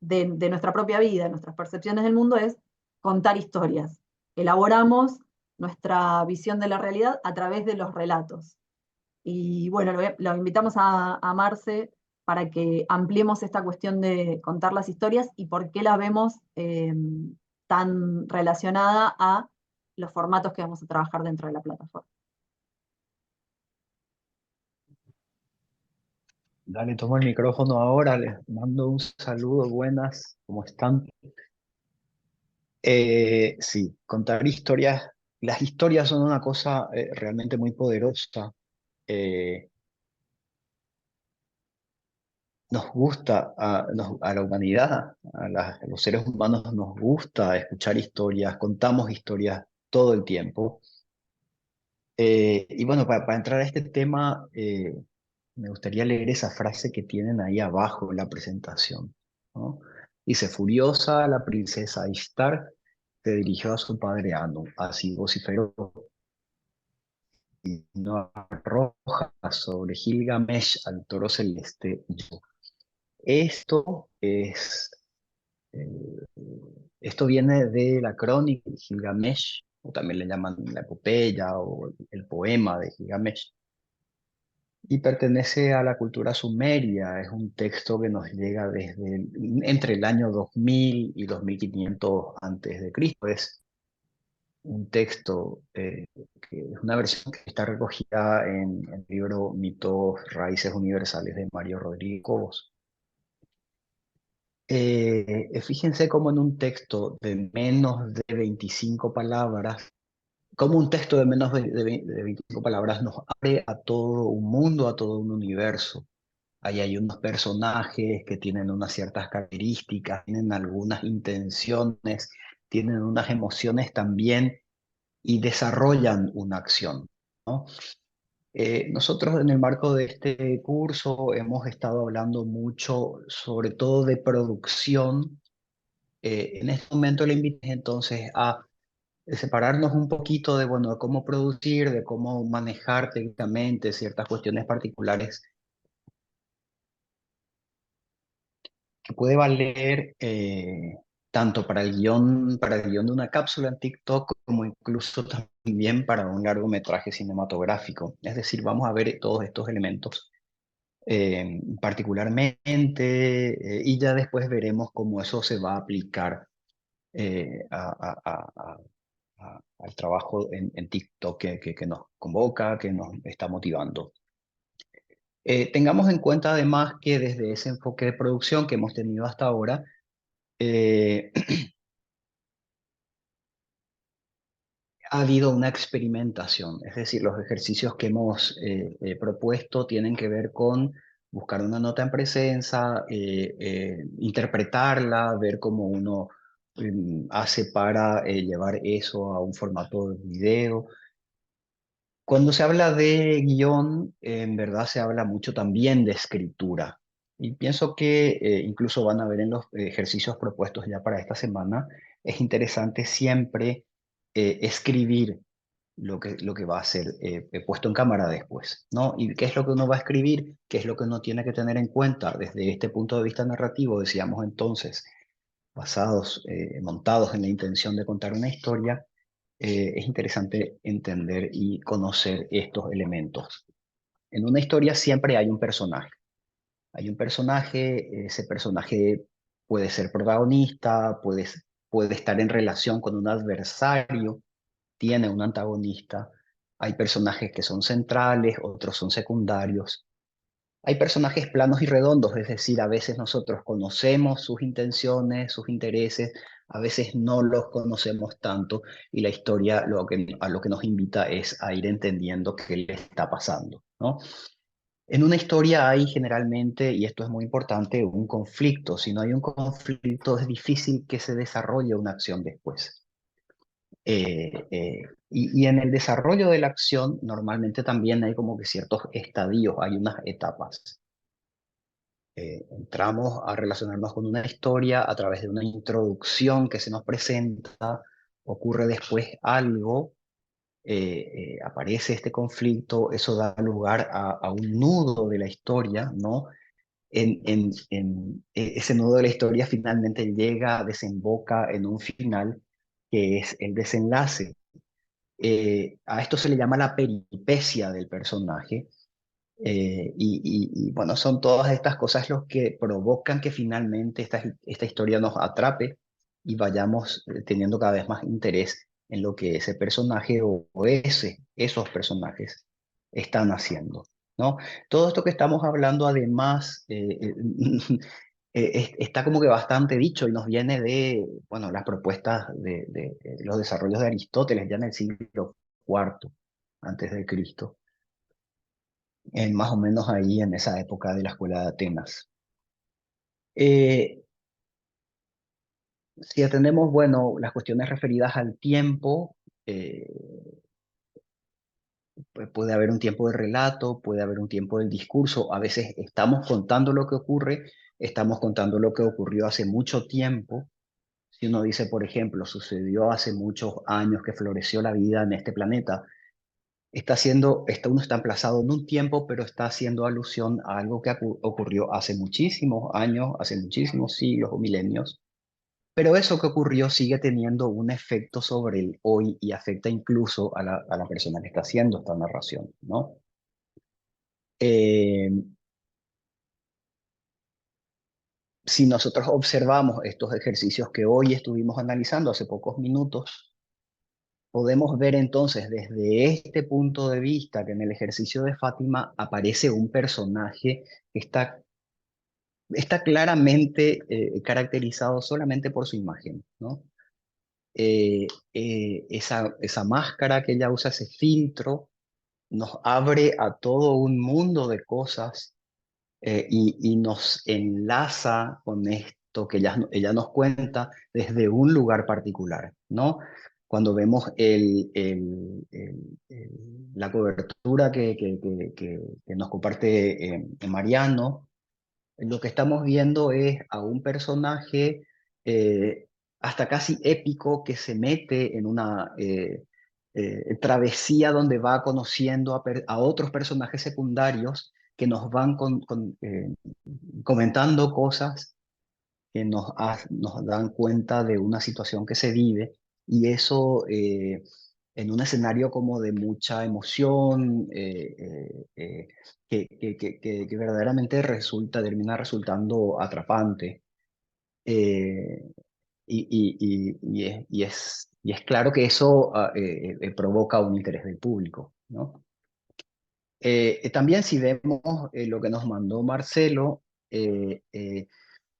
de nuestra propia vida, nuestras percepciones del mundo, es contar historias. Elaboramos nuestra visión de la realidad a través de los relatos. Y bueno, lo invitamos a Marce para que ampliemos esta cuestión de contar las historias y por qué la vemos tan relacionada a los formatos que vamos a trabajar dentro de la plataforma. Dale, tomo el micrófono ahora, les mando un saludo, buenas, ¿cómo están? Sí, contar historias, las historias son una cosa realmente muy poderosa. Nos gusta a la humanidad, a los seres humanos nos gusta escuchar historias, contamos historias todo el tiempo. Y bueno, para entrar a este tema, me gustaría leer esa frase que tienen ahí abajo en la presentación, ¿no? Dice: furiosa, la princesa Ishtar se dirigió a su padre Anu, así vociferó y no arroja sobre Gilgamesh al toro celeste. Esto es, eh, esto viene de la crónica de Gilgamesh, o también le llaman la epopeya o el poema de Gilgamesh, y pertenece a la cultura sumeria. Es un texto que nos llega entre el año 2000 y 2500 antes de Cristo. Es un texto que es una versión que está recogida en el libro Mitos, Raíces Universales de Mario Rodríguez Cobos. Fíjense cómo en un texto de menos de 25 palabras, como un texto de menos de 25 palabras nos abre a todo un mundo, a todo un universo. Ahí hay unos personajes que tienen unas ciertas características, tienen algunas intenciones, tienen unas emociones también y desarrollan una acción, ¿no? Nosotros en el marco de este curso hemos estado hablando mucho, sobre todo de producción. En este momento le invité entonces a separarnos un poquito de, bueno, de cómo producir, de cómo manejar técnicamente ciertas cuestiones particulares que puede valer tanto para el guión de una cápsula en TikTok como incluso también para un largometraje cinematográfico. Es decir, vamos a ver todos estos elementos particularmente y ya después veremos cómo eso se va a aplicar al trabajo en TikTok que nos convoca, que nos está motivando. Tengamos en cuenta además que desde ese enfoque de producción que hemos tenido hasta ahora, ha habido una experimentación, es decir, los ejercicios que hemos propuesto tienen que ver con buscar una nota en presencia, interpretarla, ver cómo uno hace para llevar eso a un formato de video. Cuando se habla de guión, en verdad se habla mucho también de escritura. Y pienso que incluso van a ver en los ejercicios propuestos ya para esta semana, es interesante siempre escribir lo que va a ser puesto en cámara después, ¿no? ¿Y qué es lo que uno va a escribir? ¿Qué es lo que uno tiene que tener en cuenta desde este punto de vista narrativo? Decíamos entonces, basados, montados en la intención de contar una historia, es interesante entender y conocer estos elementos. En una historia siempre hay un personaje. Hay un personaje, ese personaje puede ser protagonista, puede estar en relación con un adversario, tiene un antagonista. Hay personajes que son centrales, otros son secundarios. Hay personajes planos y redondos, es decir, a veces nosotros conocemos sus intenciones, sus intereses, a veces no los conocemos tanto y la historia a lo que nos invita es a ir entendiendo qué le está pasando, ¿no? En una historia hay generalmente, y esto es muy importante, un conflicto. Si no hay un conflicto es difícil que se desarrolle una acción después. Y en el desarrollo de la acción normalmente también hay como que ciertos estadios, hay unas etapas. Entramos a relacionarnos con una historia a través de una introducción que se nos presenta, ocurre después algo, aparece este conflicto, eso da lugar a un nudo de la historia, ¿no? Ese nudo de la historia finalmente llega, desemboca en un final que es el desenlace. A esto se le llama la peripecia del personaje. Bueno, son todas estas cosas los que provocan que finalmente esta historia nos atrape y vayamos teniendo cada vez más interés en lo que ese personaje o esos personajes están haciendo, ¿no? Todo esto que estamos hablando además está como que bastante dicho y nos viene de, bueno, las propuestas de los desarrollos de Aristóteles ya en el siglo IV antes de Cristo, más o menos ahí en esa época de la escuela de Atenas. Si atendemos, bueno, las cuestiones referidas al tiempo, puede haber un tiempo de relato, puede haber un tiempo del discurso, a veces estamos contando lo que ocurre, estamos contando lo que ocurrió hace mucho tiempo. Si uno dice, por ejemplo, sucedió hace muchos años que floreció la vida en este planeta, uno está emplazado en un tiempo, pero está haciendo alusión a algo que ocurrió hace muchísimos años, hace muchísimos siglos o milenios, pero eso que ocurrió sigue teniendo un efecto sobre el hoy y afecta incluso a la persona que está haciendo esta narración, ¿no? Si nosotros observamos estos ejercicios que hoy estuvimos analizando hace pocos minutos, podemos ver entonces desde este punto de vista que en el ejercicio de Fátima aparece un personaje que está claramente caracterizado solamente por su imagen, ¿no? Esa máscara que ella usa, ese filtro, nos abre a todo un mundo de cosas y nos enlaza con esto que ella nos cuenta desde un lugar particular, ¿no? Cuando vemos la cobertura que nos comparte Mariano, lo que estamos viendo es a un personaje hasta casi épico que se mete en una travesía donde va conociendo a otros personajes secundarios que nos van comentando cosas que nos dan cuenta de una situación que se vive y eso en un escenario como de mucha emoción que verdaderamente termina resultando atrapante. Y es claro que eso provoca un interés del público, ¿no? También si vemos lo que nos mandó Marcelo,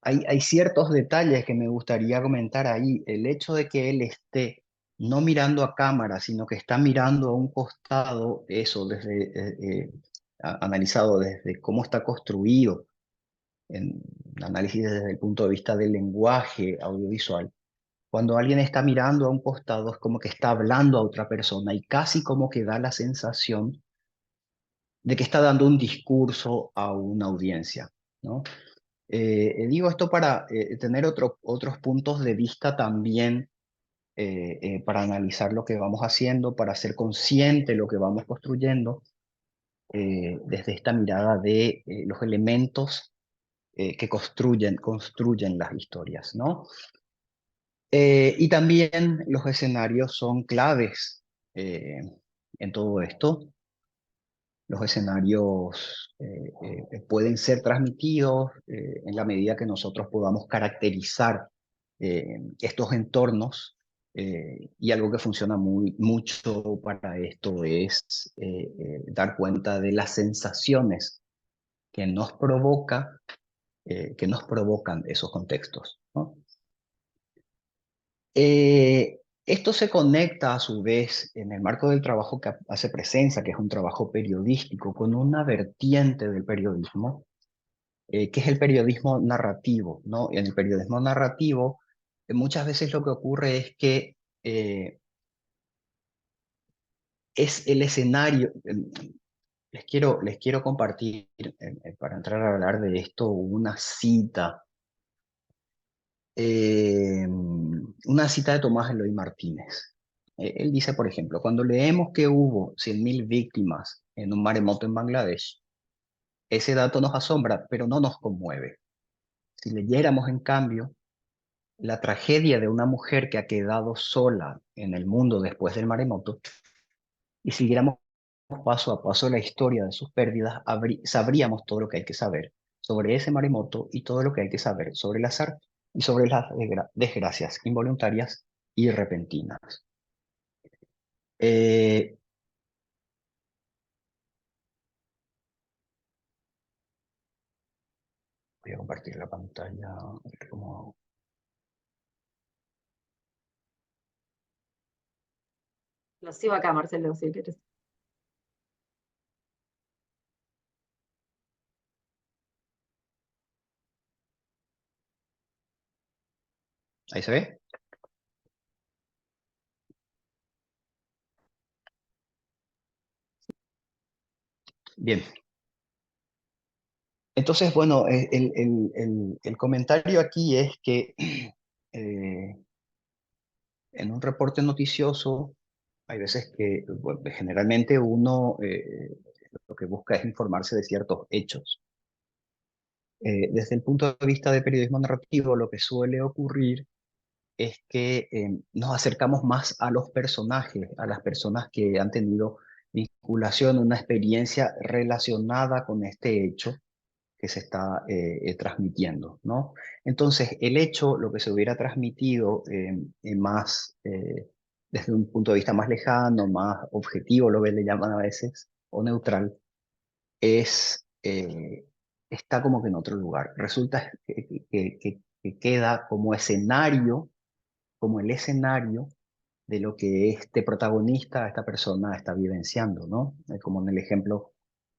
hay ciertos detalles que me gustaría comentar ahí. El hecho de que él esté no mirando a cámara, sino que está mirando a un costado, eso analizado desde cómo está construido, en análisis desde el punto de vista del lenguaje audiovisual. Cuando alguien está mirando a un costado es como que está hablando a otra persona y casi como que da la sensación de que está dando un discurso a una audiencia, ¿no? Digo esto para tener otros puntos de vista también, para analizar lo que vamos haciendo, para ser consciente de lo que vamos construyendo, desde esta mirada de los elementos que construyen las historias, ¿no? Y también los escenarios son claves en todo esto. Los escenarios pueden ser transmitidos en la medida que nosotros podamos caracterizar estos entornos, y algo que funciona mucho para esto es dar cuenta de las sensaciones que nos provocan esos contextos, ¿no? Esto se conecta a su vez en el marco del trabajo que hace Presenza, que es un trabajo periodístico, con una vertiente del periodismo, que es el periodismo narrativo, ¿no? En el periodismo narrativo, muchas veces lo que ocurre es que es el escenario. Les quiero compartir, para entrar a hablar de esto, una cita de Tomás Eloy Martínez. Él dice, por ejemplo, cuando leemos que hubo 100.000 víctimas en un maremoto en Bangladesh, ese dato nos asombra, pero no nos conmueve. Si leyéramos, en cambio, la tragedia de una mujer que ha quedado sola en el mundo después del maremoto, y siguiéramos paso a paso la historia de sus pérdidas, sabríamos todo lo que hay que saber sobre ese maremoto y todo lo que hay que saber sobre el azar y sobre las desgracias involuntarias y repentinas. Voy a compartir la pantalla. A ver cómo hago. Lo sigo acá, Marcelo, si quieres. ¿Ahí se ve? Bien. Entonces, bueno, el comentario aquí es que en un reporte noticioso hay veces que, bueno, generalmente uno lo que busca es informarse de ciertos hechos. Desde el punto de vista del periodismo narrativo, lo que suele ocurrir es que nos acercamos más a los personajes, a las personas que han tenido vinculación, una experiencia relacionada con este hecho que se está transmitiendo, ¿no? Entonces, el hecho, lo que se hubiera transmitido más, desde un punto de vista más lejano, más objetivo, lo que le llaman a veces, o neutral, está como que en otro lugar. Resulta que queda como escenario, como el escenario de lo que este protagonista, esta persona está vivenciando, ¿no? Como en el ejemplo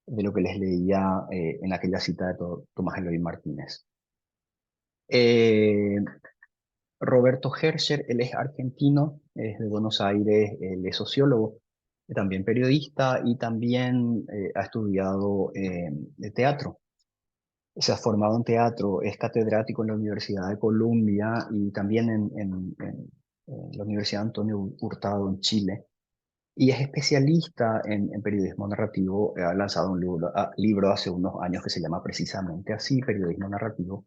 de lo que les leía en aquella cita de Tomás Eloy Martínez. Roberto Herscher, él es argentino, es de Buenos Aires, él es sociólogo, también periodista y también ha estudiado de teatro. Se ha formado en teatro, es catedrático en la Universidad de Columbia y también en la Universidad Antonio Hurtado en Chile. Y es especialista en periodismo narrativo. Ha lanzado un libro hace unos años que se llama precisamente así, Periodismo Narrativo.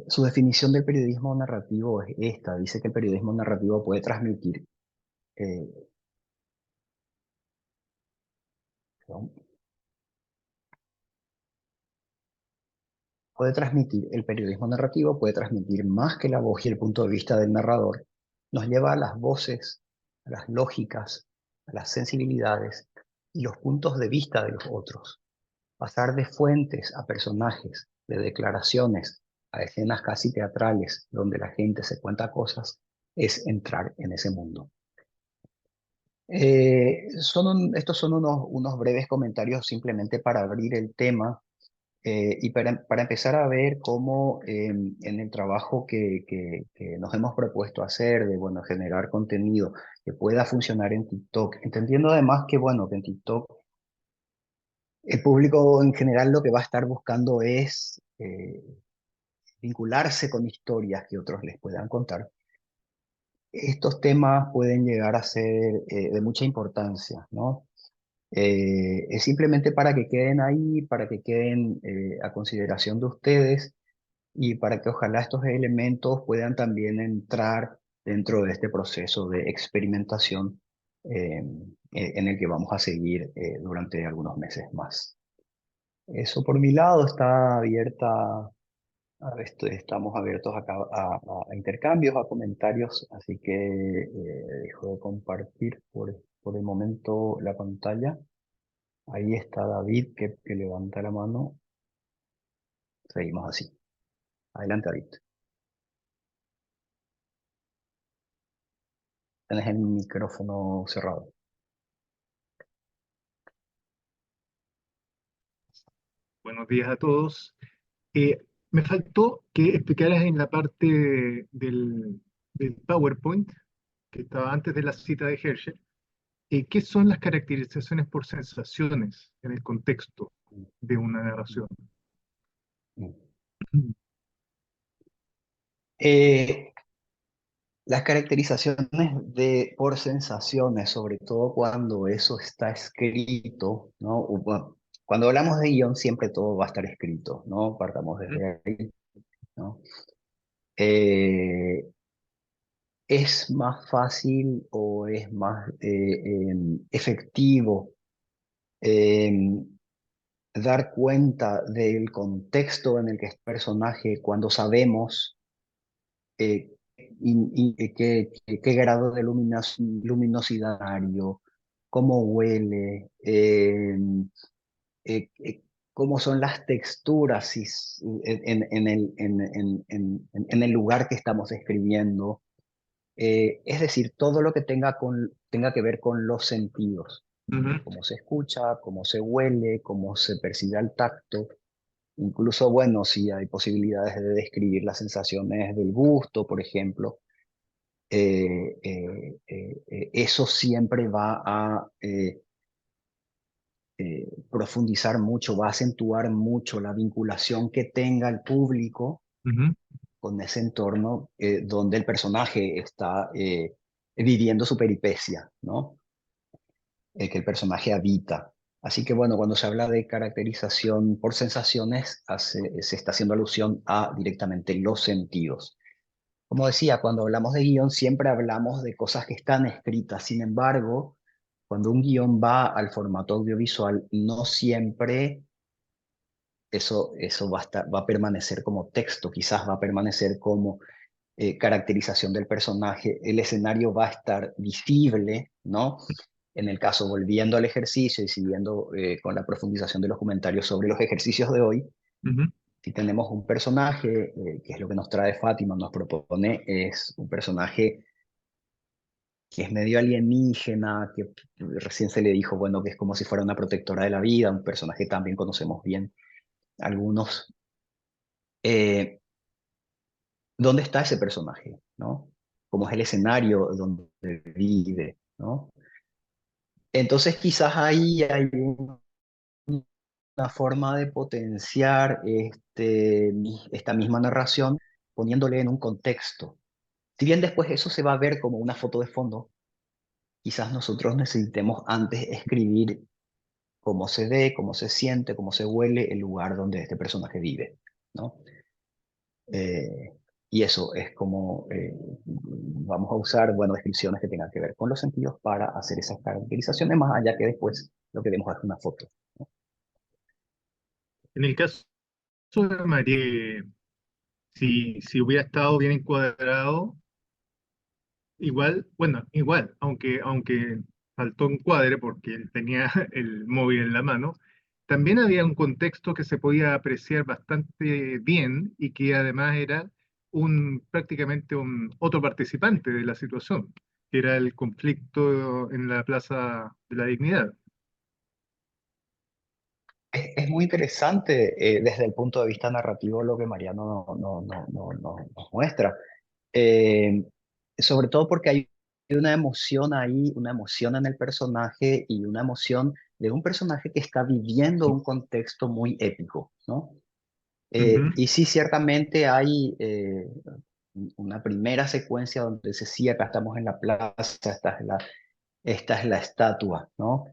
Su definición del periodismo narrativo es esta. Dice que el periodismo narrativo puede transmitir el periodismo narrativo puede transmitir más que la voz y el punto de vista del narrador. Nos lleva a las voces, a las lógicas, a las sensibilidades y los puntos de vista de los otros. Pasar de fuentes a personajes, de declaraciones a escenas casi teatrales donde la gente se cuenta cosas, es entrar en ese mundo. Estos son unos breves comentarios simplemente para abrir el tema y para empezar a ver cómo en el trabajo que nos hemos propuesto hacer, de bueno, generar contenido que pueda funcionar en TikTok, entendiendo además que, bueno, que en TikTok el público en general lo que va a estar buscando es vincularse con historias que otros les puedan contar. Estos temas pueden llegar a ser de mucha importancia, ¿no? Es simplemente para que queden ahí, para que queden a consideración de ustedes y para que ojalá estos elementos puedan también entrar dentro de este proceso de experimentación en el que vamos a seguir durante algunos meses más. Eso por mi lado está abierta. Estamos abiertos acá a intercambios, a comentarios, así que dejo de compartir por el momento la pantalla. Ahí está David que levanta la mano. Seguimos así. Adelante, David. Tienes el micrófono cerrado. Buenos días a todos. Me faltó que explicaras en la parte del PowerPoint, que estaba antes de la cita de Herschel, qué son las caracterizaciones por sensaciones en el contexto de una narración. Las caracterizaciones por sensaciones, sobre todo cuando eso está escrito, ¿no? Bueno, cuando hablamos de guión siempre todo va a estar escrito, ¿no? Partamos desde ahí, ¿no? Es más fácil o es más efectivo dar cuenta del contexto en el que está el personaje cuando sabemos qué grado de luminosidad, cómo huele, cómo son las texturas en el lugar que estamos describiendo. Es decir, todo lo que tenga que ver con los sentidos, cómo se escucha, cómo se huele, cómo se percibe al tacto. Incluso, bueno, si hay posibilidades de describir las sensaciones del gusto, por ejemplo, eso siempre va a profundizar mucho, va a acentuar mucho la vinculación que tenga el público con ese entorno donde el personaje está viviendo su peripecia, ¿no? Que el personaje habita. Así que bueno, cuando se habla de caracterización por sensaciones, se está haciendo alusión a directamente los sentidos. Como decía, cuando hablamos de guión siempre hablamos de cosas que están escritas. Sin embargo, cuando un guión va al formato audiovisual, no siempre eso va a permanecer como texto, quizás va a permanecer como caracterización del personaje. El escenario va a estar visible, ¿no? En el caso, volviendo al ejercicio y siguiendo con la profundización de los comentarios sobre los ejercicios de hoy, si tenemos un personaje, que es lo que nos trae Fátima, nos propone, es un personaje que es medio alienígena, que recién se le dijo, bueno, que es como si fuera una protectora de la vida, un personaje que también conocemos bien algunos. ¿Dónde está ese personaje, no? ¿Cómo es el escenario donde vive, no? Entonces quizás ahí hay una forma de potenciar esta misma narración poniéndole en un contexto. Si bien después eso se va a ver como una foto de fondo, quizás nosotros necesitemos antes escribir cómo se ve, cómo se siente, cómo se huele el lugar donde este personaje vive, ¿no? Y eso es como vamos a usar, bueno, descripciones que tengan que ver con los sentidos para hacer esas caracterizaciones, más allá que después lo que vemos es una foto, ¿no? En el caso de María, si hubiera estado bien encuadrado, aunque faltó encuadre porque él tenía el móvil en la mano, también había un contexto que se podía apreciar bastante bien y que además era prácticamente un otro participante de la situación, que era el conflicto en la Plaza de la Dignidad. Es muy interesante desde el punto de vista narrativo lo que Mariano nos muestra. Eh, Sobre todo porque hay una emoción ahí, una emoción en el personaje y una emoción de un personaje que está viviendo un contexto muy épico, ¿no? Ujú. Y sí, ciertamente hay una primera secuencia donde dice, sí, acá estamos en la plaza, esta es la estatua, ¿no?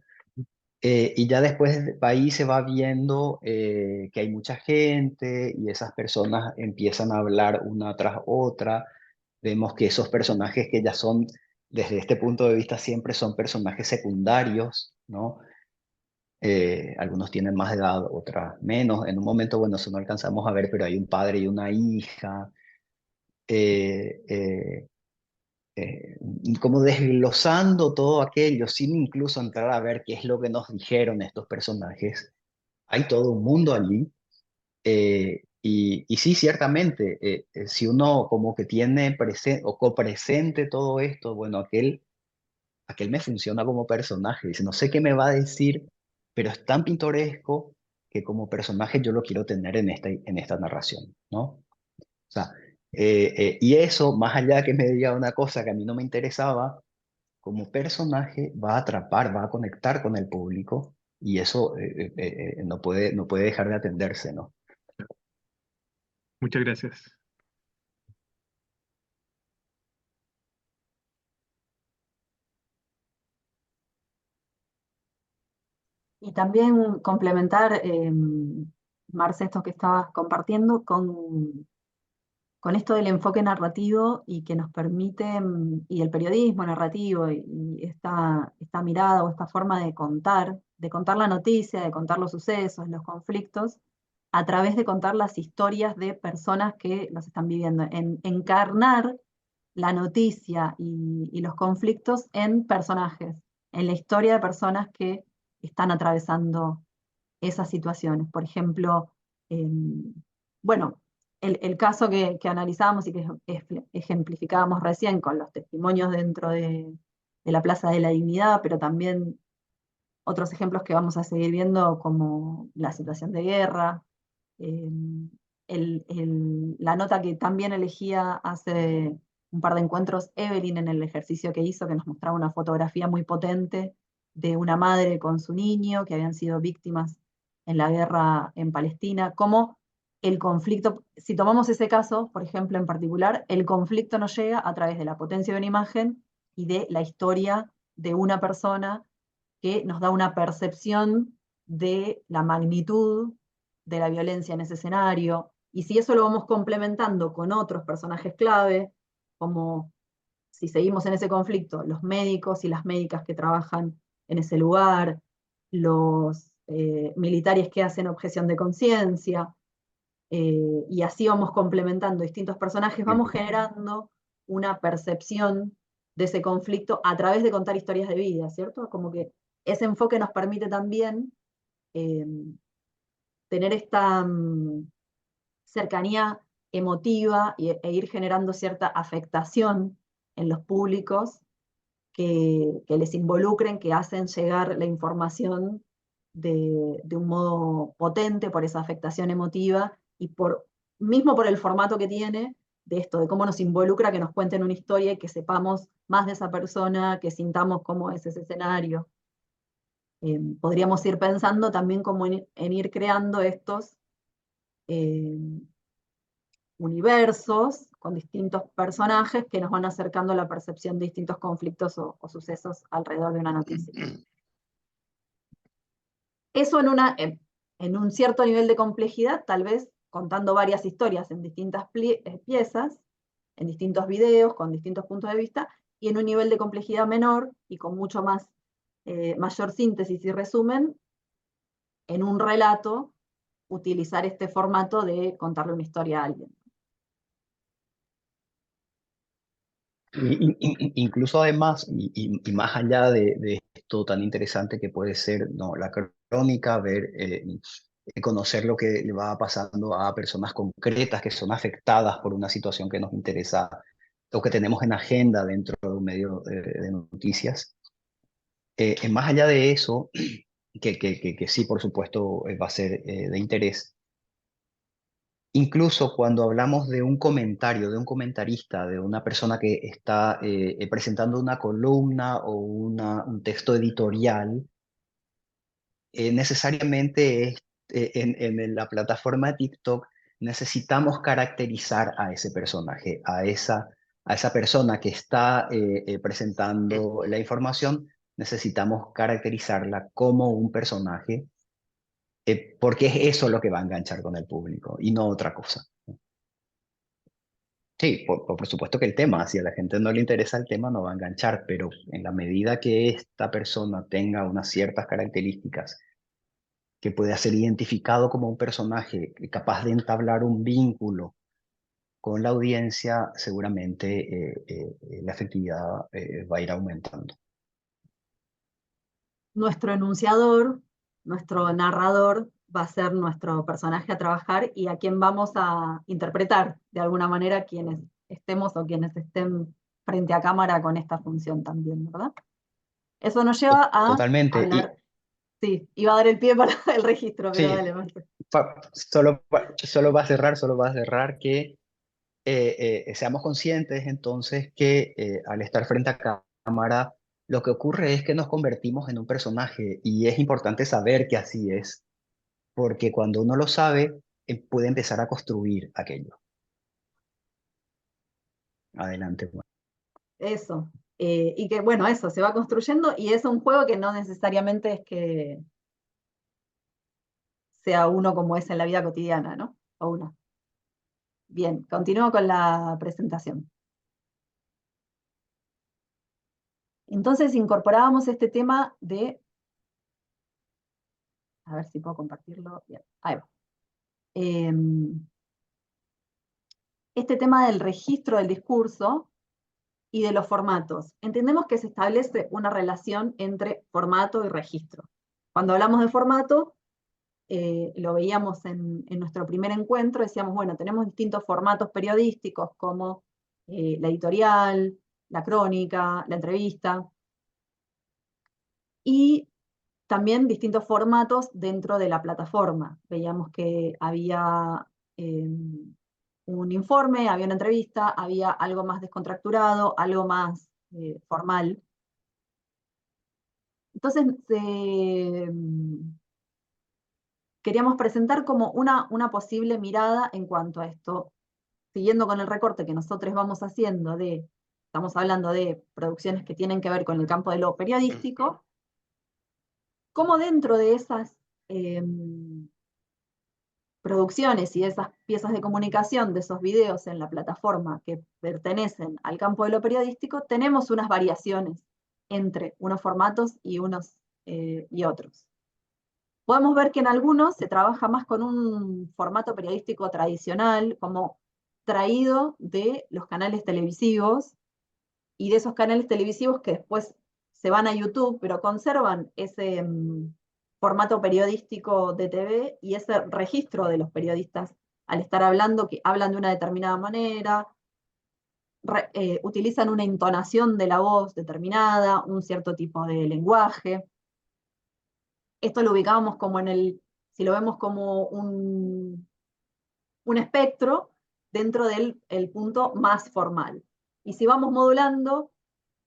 Y ya después ahí se va viendo que hay mucha gente y esas personas empiezan a hablar una tras otra. Vemos que esos personajes que ya son, desde este punto de vista, siempre son personajes secundarios, ¿no? Algunos tienen más edad, otras menos. En un momento, bueno, eso no alcanzamos a ver, pero hay un padre y una hija. eh, eh, Como desglosando todo aquello, sin incluso entrar a ver qué es lo que nos dijeron estos personajes. Hay todo un mundo allí. Y sí, ciertamente, si uno como que tiene presente o copresente todo esto, bueno, aquel me funciona como personaje. Dice, no sé qué me va a decir, pero es tan pintoresco que como personaje yo lo quiero tener en esta narración, ¿no? O sea, y eso, más allá de que me diga una cosa que a mí no me interesaba, como personaje va a atrapar, va a conectar con el público y eso no puede dejar de atenderse, ¿no? Muchas gracias. Y también complementar, Marce, esto que estabas compartiendo con esto del enfoque narrativo y que nos permite, y el periodismo narrativo y esta mirada o esta forma de contar la noticia, de contar los sucesos, los conflictos, a través de contar las historias de personas que los están viviendo, en encarnar la noticia y los conflictos en personajes, en la historia de personas que están atravesando esas situaciones. Por ejemplo, bueno, el caso que analizábamos y que ejemplificábamos recién con los testimonios dentro de la Plaza de la Dignidad, pero también otros ejemplos que vamos a seguir viendo como la situación de guerra, eh, la nota que también elegía hace un par de encuentros Evelyn en el ejercicio que hizo, que nos mostraba una fotografía muy potente de una madre con su niño que habían sido víctimas en la guerra en Palestina, cómo el conflicto, si tomamos ese caso, por ejemplo, en particular, el conflicto nos llega a través de la potencia de una imagen y de la historia de una persona que nos da una percepción de la magnitud de la violencia en ese escenario. Y si eso lo vamos complementando con otros personajes clave, como si seguimos en ese conflicto, los médicos y las médicas que trabajan en ese lugar, los militares que hacen objeción de conciencia, y así vamos complementando distintos personajes, vamos generando una percepción de ese conflicto a través de contar historias de vida, ¿cierto? Como que ese enfoque nos permite también eh, tener esta cercanía emotiva e ir generando cierta afectación en los públicos que les involucren, que hacen llegar la información de un modo potente por esa afectación emotiva y mismo por el formato que tiene de esto, de cómo nos involucra que nos cuenten una historia y que sepamos más de esa persona, que sintamos cómo es ese escenario. Podríamos ir pensando también como en ir creando estos eh, universos con distintos personajes que nos van acercando a la percepción de distintos conflictos o sucesos alrededor de una noticia. Eso en un cierto nivel de complejidad, tal vez contando varias historias en distintas piezas, en distintos videos, con distintos puntos de vista, y en un nivel de complejidad menor y con mucho más mayor síntesis y resumen, en un relato, utilizar este formato de contarle una historia a alguien. Incluso además, y más allá de esto tan interesante que puede ser, ¿no?, la crónica, ver, conocer lo que le va pasando a personas concretas que son afectadas por una situación que nos interesa o que tenemos en agenda dentro de un medio de noticias. Más allá de eso, que sí, por supuesto, va a ser de interés. Incluso cuando hablamos de un comentario, de un comentarista, de una persona que está presentando una columna o un texto editorial, necesariamente en la plataforma de TikTok necesitamos caracterizar a ese personaje, a esa persona que está presentando la información, necesitamos caracterizarla como un personaje, porque es eso lo que va a enganchar con el público y no otra cosa. Sí, por supuesto que el tema, si a la gente no le interesa el tema, no va a enganchar, pero en la medida que esta persona tenga unas ciertas características que pueda ser identificado como un personaje capaz de entablar un vínculo con la audiencia, seguramente la efectividad va a ir aumentando. Nuestro enunciador, nuestro narrador, va a ser nuestro personaje a trabajar y a quien vamos a interpretar de alguna manera quienes estemos o quienes estén frente a cámara con esta función también, ¿verdad? Eso nos lleva a Totalmente. hablar. Sí, iba a dar el pie para el registro, pero Sí, dale, Marce. solo va a cerrar que seamos conscientes entonces que al estar frente a cámara, lo que ocurre es que nos convertimos en un personaje y es importante saber que así es, porque cuando uno lo sabe, puede empezar a construir aquello. Adelante, Juan. Eso. Y que, bueno, eso, se va construyendo y es un juego que no necesariamente es que sea uno como es en la vida cotidiana, ¿no? O una. Bien, continúo con la presentación. Entonces incorporábamos este tema de... A ver si puedo compartirlo. Bien, ahí va. Este tema del registro del discurso y de los formatos. Entendemos que se establece una relación entre formato y registro. Cuando hablamos de formato, lo veíamos en nuestro primer encuentro, decíamos, bueno, tenemos distintos formatos periodísticos como la editorial, la crónica, la entrevista, y también distintos formatos dentro de la plataforma. Veíamos que había un informe, había una entrevista, había algo más descontracturado, algo más formal. Entonces, queríamos presentar como una posible mirada en cuanto a esto, siguiendo con el recorte que nosotros vamos haciendo estamos hablando de producciones que tienen que ver con el campo de lo periodístico, cómo dentro de esas producciones y de esas piezas de comunicación, de esos videos en la plataforma que pertenecen al campo de lo periodístico, tenemos unas variaciones entre unos formatos y otros. Podemos ver que en algunos se trabaja más con un formato periodístico tradicional, como traído de los canales televisivos, y de esos canales televisivos que después se van a YouTube, pero conservan ese formato periodístico de TV y ese registro de los periodistas al estar hablando, que hablan de una determinada manera, utilizan una entonación de la voz determinada, un cierto tipo de lenguaje. Esto lo ubicábamos como si lo vemos como un espectro dentro del punto más formal. Y si vamos modulando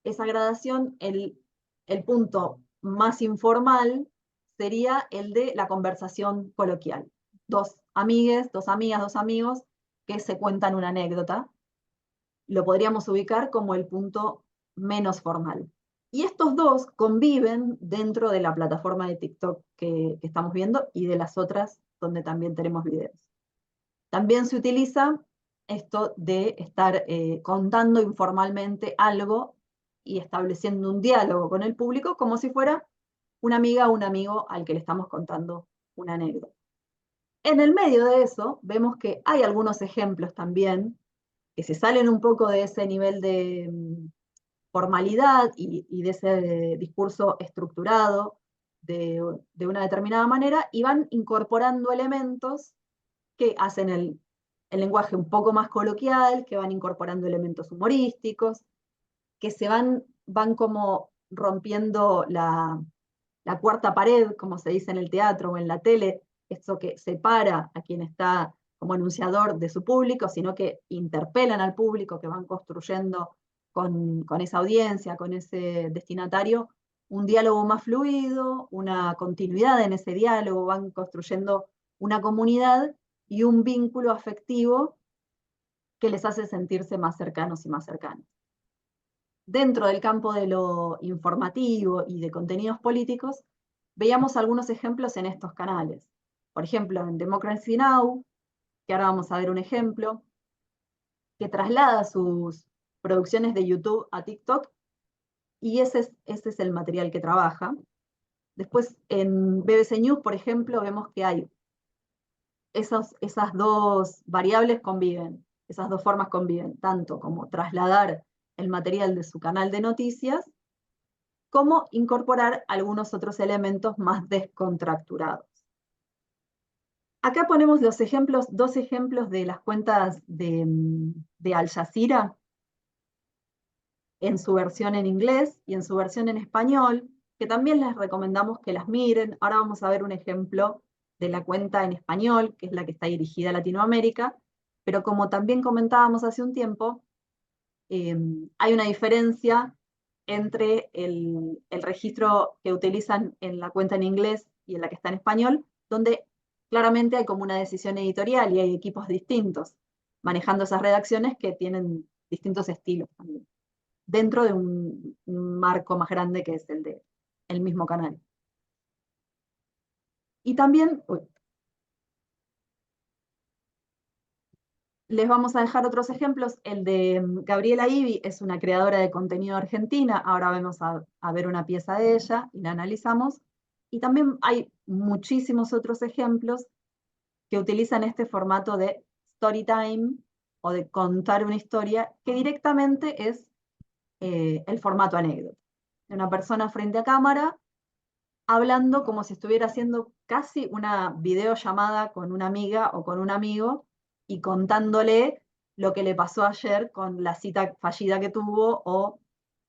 esa gradación, el punto más informal sería el de la conversación coloquial. Dos amigues, dos amigas, dos amigos que se cuentan una anécdota. Lo podríamos ubicar como el punto menos formal. Y estos dos conviven dentro de la plataforma de TikTok que estamos viendo y de las otras donde también tenemos videos. También se utiliza esto de estar contando informalmente algo y estableciendo un diálogo con el público como si fuera una amiga o un amigo al que le estamos contando una anécdota. En el medio de eso vemos que hay algunos ejemplos también que se salen un poco de ese nivel de formalidad y de ese discurso estructurado de una determinada manera y van incorporando elementos que hacen el lenguaje un poco más coloquial, que van incorporando elementos humorísticos, que van como rompiendo la cuarta pared, como se dice en el teatro o en la tele, esto que separa a quien está como anunciador de su público, sino que interpelan al público, que van construyendo con esa audiencia, con ese destinatario, un diálogo más fluido, una continuidad en ese diálogo, van construyendo una comunidad y un vínculo afectivo que les hace sentirse más cercanos y más cercanos. Dentro del campo de lo informativo y de contenidos políticos, veíamos algunos ejemplos en estos canales. Por ejemplo, en Democracy Now!, que ahora vamos a ver un ejemplo, que traslada sus producciones de YouTube a TikTok, y ese es el material que trabaja. Después, en BBC News, por ejemplo, vemos que hay esas dos variables conviven, esas dos formas conviven, tanto como trasladar el material de su canal de noticias, como incorporar algunos otros elementos más descontracturados. Acá ponemos los ejemplos, dos ejemplos de las cuentas de Al Jazeera, en su versión en inglés y en su versión en español, que también les recomendamos que las miren. Ahora vamos a ver un ejemplo de la cuenta en español, que es la que está dirigida a Latinoamérica, pero como también comentábamos hace un tiempo, hay una diferencia entre el registro que utilizan en la cuenta en inglés y en la que está en español, donde claramente hay como una decisión editorial y hay equipos distintos manejando esas redacciones que tienen distintos estilos también, dentro de un marco más grande que es el de el mismo canal. Y también les vamos a dejar otros ejemplos. El de Gabriela Ibi es una creadora de contenido argentina. Ahora vamos a ver una pieza de ella y la analizamos. Y también hay muchísimos otros ejemplos que utilizan este formato de story time o de contar una historia, que directamente es el formato anécdota. Una persona frente a cámara hablando como si estuviera haciendo casi una videollamada con una amiga o con un amigo y contándole lo que le pasó ayer con la cita fallida que tuvo o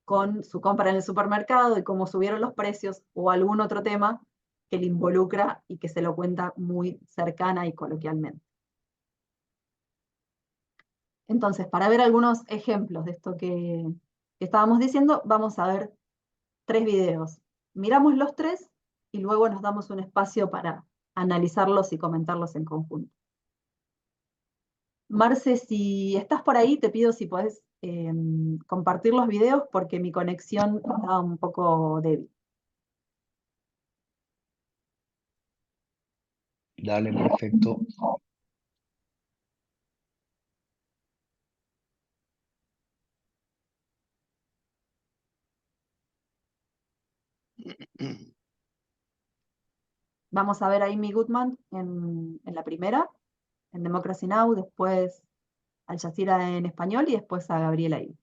con su compra en el supermercado y cómo subieron los precios o algún otro tema que le involucra y que se lo cuenta muy cercana y coloquialmente. Entonces, para ver algunos ejemplos de esto que estábamos diciendo, vamos a ver 3 videos. Miramos los 3 y luego nos damos un espacio para analizarlos y comentarlos en conjunto. Marce, si estás por ahí, te pido si podés compartir los videos porque mi conexión está un poco débil. Dale, perfecto. Vamos a ver a Amy Goodman en la primera, en Democracy Now!, después Al Jazeera en español y después a Gabriela Ibi.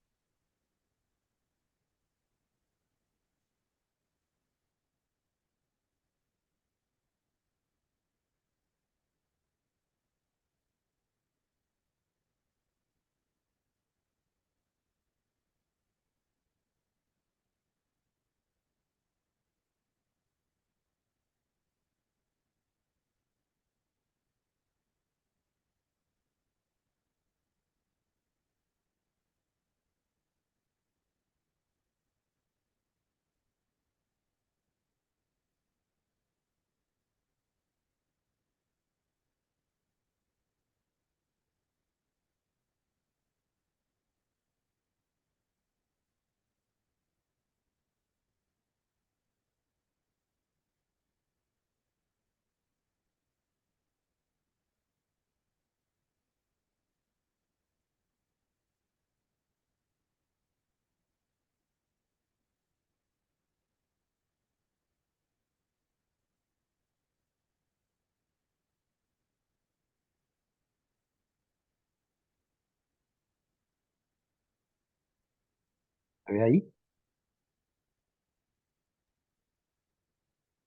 ¿Se ve ahí?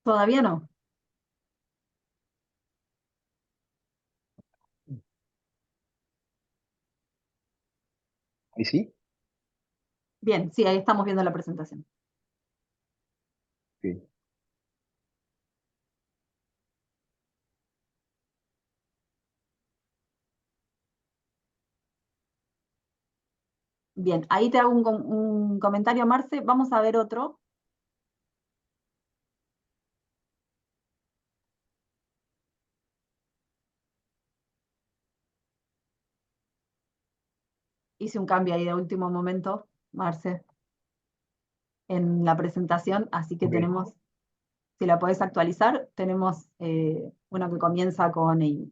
Todavía no. ¿Ahí sí? Bien, sí, ahí estamos viendo la presentación. Sí. Bien, ahí te hago un comentario, Marce. Vamos a ver otro. Hice un cambio ahí de último momento, Marce, en la presentación, así que Ok. tenemos, si la podés actualizar, tenemos una que comienza con EI.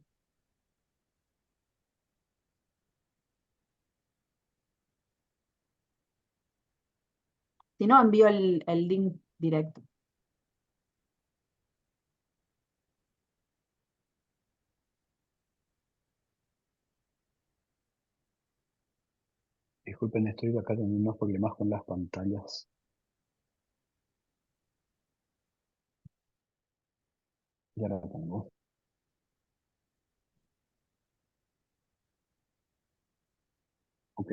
Si no, envío el link directo. Disculpen, estoy acá teniendo unos problemas con las pantallas. Ya la tengo. Ok.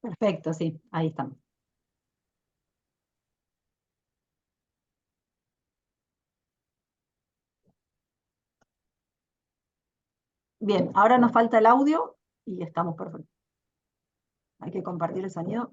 Perfecto, sí, ahí estamos. Bien, ahora nos falta el audio y estamos perfectos. Hay que compartir el sonido.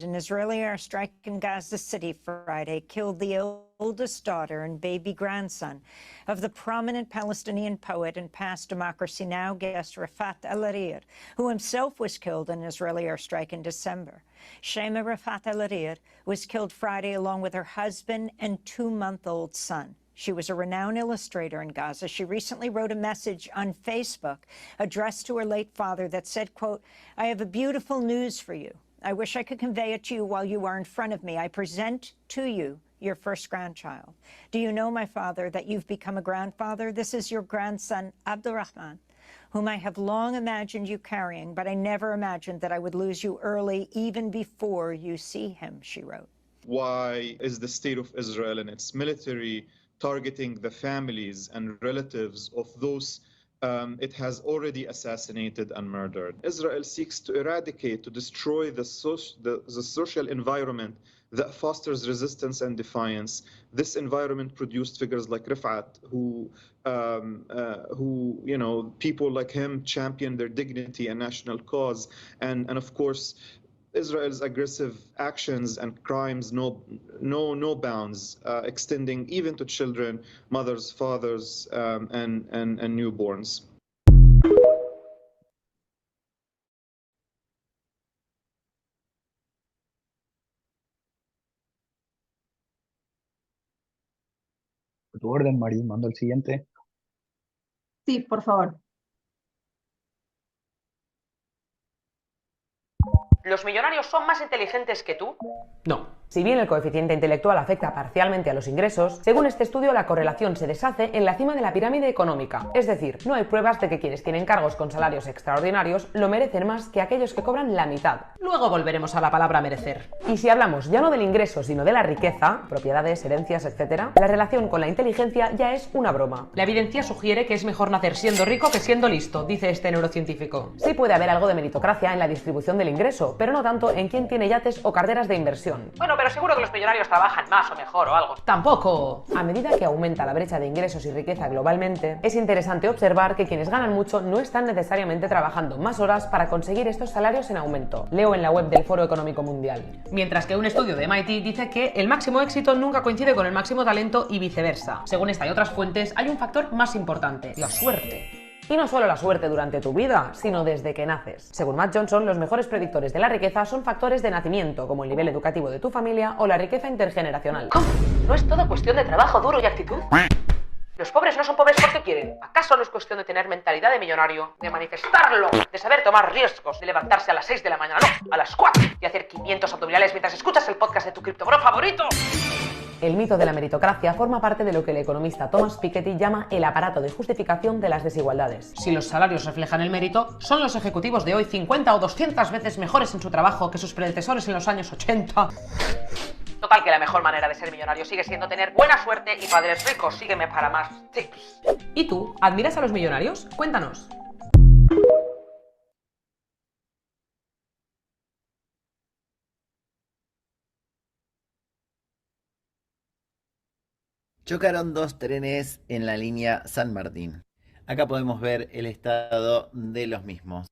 An Israeli airstrike in Gaza City Friday killed the oldest daughter and baby grandson of the prominent Palestinian poet and past Democracy Now! Guest Rafat El-Hariri, who himself was killed in an Israeli airstrike in December. Shema Rafat El-Hariri was killed Friday along with her husband and 2-month-old son. She was a renowned illustrator in Gaza. She recently wrote a message on Facebook addressed to her late father that said, quote, "I have a beautiful news for you. I wish I could convey it to you while you are in front of me. I present to you your first grandchild. Do you know, my father, that you've become a grandfather? This is your grandson, Abdurrahman, whom I have long imagined you carrying, but I never imagined that I would lose you early, even before you see him," she wrote. Why is the state of Israel and its military targeting the families and relatives of those it has already assassinated and murdered? Israel seeks to eradicate, to destroy the social environment that fosters resistance and defiance. This environment produced figures like Rifat, who you know, people like him champion their dignity and national cause, and of course, Israel's aggressive actions and crimes know no bounds, extending even to children, mothers, fathers, and newborns. Por tu orden, Mari, mando el siguiente. Sí, por favor. ¿Los millonarios son más inteligentes que tú? No. Si bien el coeficiente intelectual afecta parcialmente a los ingresos, según este estudio la correlación se deshace en la cima de la pirámide económica. Es decir, no hay pruebas de que quienes tienen cargos con salarios extraordinarios lo merecen más que aquellos que cobran la mitad. Luego volveremos a la palabra merecer. Y si hablamos ya no del ingreso, sino de la riqueza, propiedades, herencias, etc., la relación con la inteligencia ya es una broma. La evidencia sugiere que es mejor nacer siendo rico que siendo listo, dice este neurocientífico. Sí puede haber algo de meritocracia en la distribución del ingreso, pero no tanto en quién tiene yates o carteras de inversión. Bueno, pero seguro que los millonarios trabajan más o mejor o algo. Tampoco. A medida que aumenta la brecha de ingresos y riqueza globalmente, es interesante observar que quienes ganan mucho no están necesariamente trabajando más horas para conseguir estos salarios en aumento. Leo en la web del Foro Económico Mundial. Mientras que un estudio de MIT dice que el máximo éxito nunca coincide con el máximo talento y viceversa. Según esta y otras fuentes, hay un factor más importante: la suerte. Y no solo la suerte durante tu vida, sino desde que naces. Según Matt Johnson, los mejores predictores de la riqueza son factores de nacimiento, como el nivel educativo de tu familia o la riqueza intergeneracional. ¿Cómo? ¿No es todo cuestión de trabajo duro y actitud? Los pobres no son pobres porque quieren. ¿Acaso no es cuestión de tener mentalidad de millonario, de manifestarlo, de saber tomar riesgos, de levantarse a las 6 de la mañana, no, a las 4, y hacer 500 abdominales mientras escuchas el podcast de tu criptobro favorito? El mito de la meritocracia forma parte de lo que el economista Thomas Piketty llama el aparato de justificación de las desigualdades. Si los salarios reflejan el mérito, ¿son los ejecutivos de hoy 50 o 200 veces mejores en su trabajo que sus predecesores en los años 80? Total, que la mejor manera de ser millonario sigue siendo tener buena suerte y padres ricos. Sígueme para más tips. ¿Y tú? ¿Admiras a los millonarios? Cuéntanos. Chocaron dos trenes en la línea San Martín. Acá podemos ver el estado de los mismos.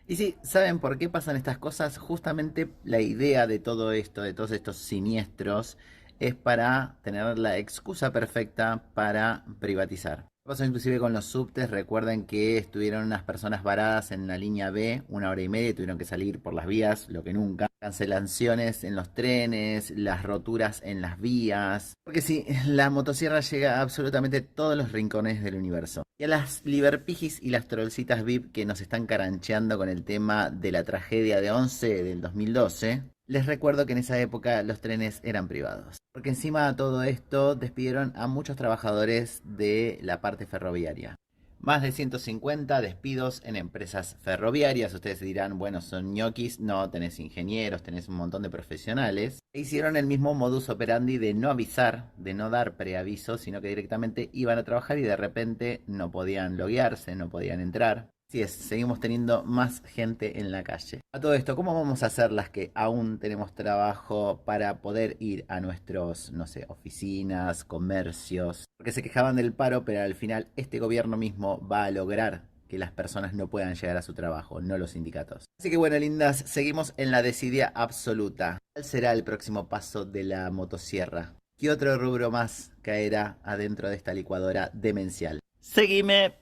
Y sí, ¿saben por qué pasan estas cosas? Justamente la idea de todo esto, de todos estos siniestros, es para tener la excusa perfecta para privatizar. Pasó inclusive con los subtes. Recuerden que estuvieron unas personas varadas en la línea B 1 hora y media y tuvieron que salir por las vías, lo que nunca. Cancelaciones en los trenes, las roturas en las vías. Porque sí, la motosierra llega a absolutamente todos los rincones del universo. Y a las liberpijis y las trollcitas VIP que nos están carancheando con el tema de la tragedia de 11 del 2012... les recuerdo que en esa época los trenes eran privados. Porque encima de todo esto despidieron a muchos trabajadores de la parte ferroviaria. Más de 150 despidos en empresas ferroviarias. Ustedes dirán, bueno, son ñoquis. No, tenés ingenieros, tenés un montón de profesionales. E hicieron el mismo modus operandi de no avisar, de no dar preaviso, sino que directamente iban a trabajar y de repente no podían loguearse, no podían entrar. Así es, seguimos teniendo más gente en la calle. A todo esto, ¿cómo vamos a hacer las que aún tenemos trabajo para poder ir a nuestros, no sé, oficinas, comercios? Porque se quejaban del paro, pero al final este gobierno mismo va a lograr que las personas no puedan llegar a su trabajo, no los sindicatos. Así que bueno, lindas, seguimos en la desidia absoluta. ¿Cuál será el próximo paso de la motosierra? ¿Qué otro rubro más caerá adentro de esta licuadora demencial? ¡Seguime!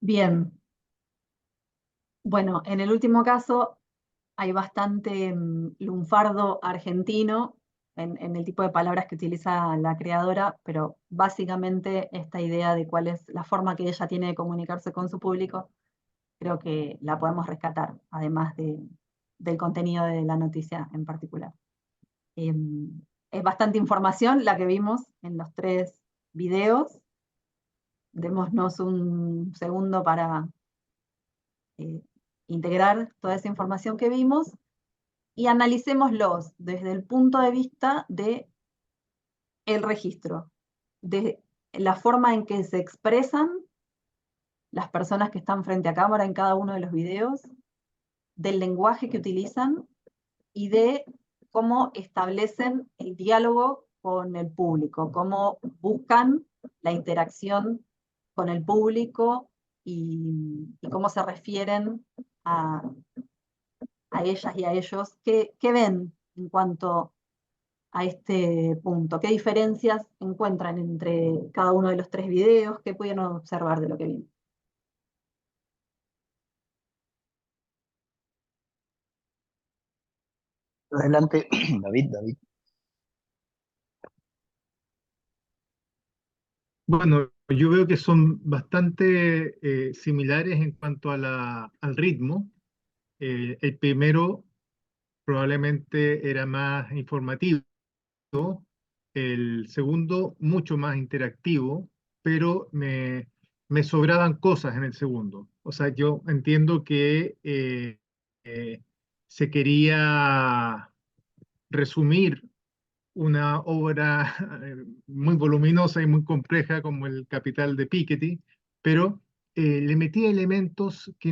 Bien, bueno, en el último caso hay bastante lunfardo argentino en el tipo de palabras que utiliza la creadora, pero básicamente esta idea de cuál es la forma que ella tiene de comunicarse con su público, creo que la podemos rescatar, además del contenido de la noticia en particular. Es bastante información la que vimos en los 3 videos. Démonos un segundo para integrar toda esa información que vimos y analicémoslos desde el punto de vista de el registro, de la forma en que se expresan las personas que están frente a cámara en cada uno de los videos, del lenguaje que utilizan y de cómo establecen el diálogo con el público, cómo buscan la interacción con el público y cómo se refieren a ellas y a ellos. ¿Qué ven en cuanto a este punto? ¿Qué diferencias encuentran entre cada uno de los 3 videos? ¿Qué pudieron observar de lo que vimos? Adelante, David. Bueno, yo veo que son bastante similares en cuanto a al ritmo. El primero probablemente era más informativo, el segundo mucho más interactivo, pero me sobraban cosas en el segundo. O sea, yo entiendo que se quería resumir una obra muy voluminosa y muy compleja como El Capital de Piketty, pero le metía elementos que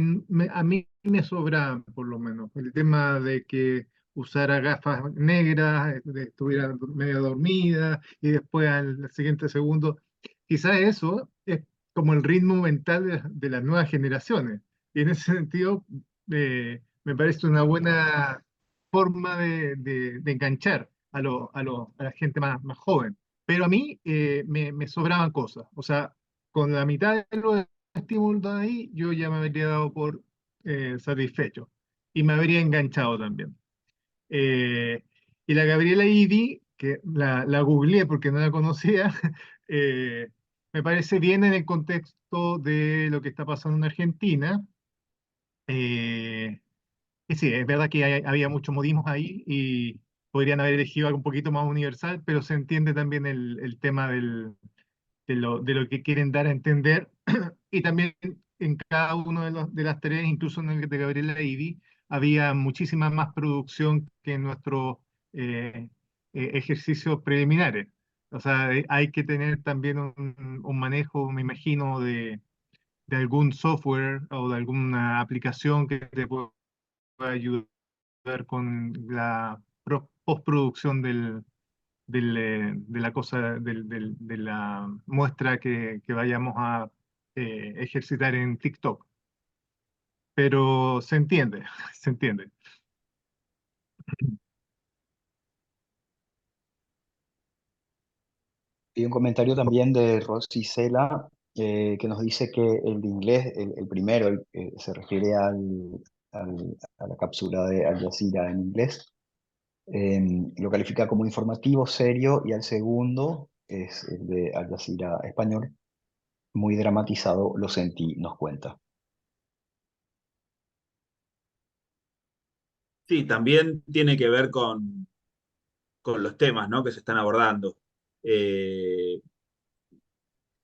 a mí me sobraban, por lo menos. El tema de que usara gafas negras, estuviera medio dormida y después al siguiente segundo. Quizás eso es como el ritmo mental de las nuevas generaciones. Y en ese sentido, me parece una buena forma de enganchar a la gente más joven. Pero a mí me sobraban cosas. O sea, con la mitad de los estímulos ahí, yo ya me habría dado por satisfecho y me habría enganchado también. Y la Gabriela Idi, que la googleé porque no la conocía, eh, me parece bien en el contexto de lo que está pasando en Argentina. Eh, y sí, es verdad que había muchos modismos ahí y podrían haber elegido algo un poquito más universal, pero se entiende también el tema de lo que quieren dar a entender. Y también en cada uno de las tareas, incluso en el de Gabriela Ibi, había muchísima más producción que en nuestros eh, ejercicios preliminares. O sea, hay que tener también un manejo, me imagino, de algún software o de alguna aplicación que te pueda ayudar con la postproducción de la cosa, de la muestra que vayamos a ejercitar en TikTok. Pero se entiende, se entiende. Hay un comentario también de Rosy Cela que nos dice que el de inglés, el primero, se refiere a la cápsula de Al Jazeera en inglés, lo califica como informativo, serio, y al segundo es el de Al Jazeera español, muy dramatizado, lo sentí, nos cuenta. Sí, también tiene que ver con los temas, ¿no?, que se están abordando. Eh,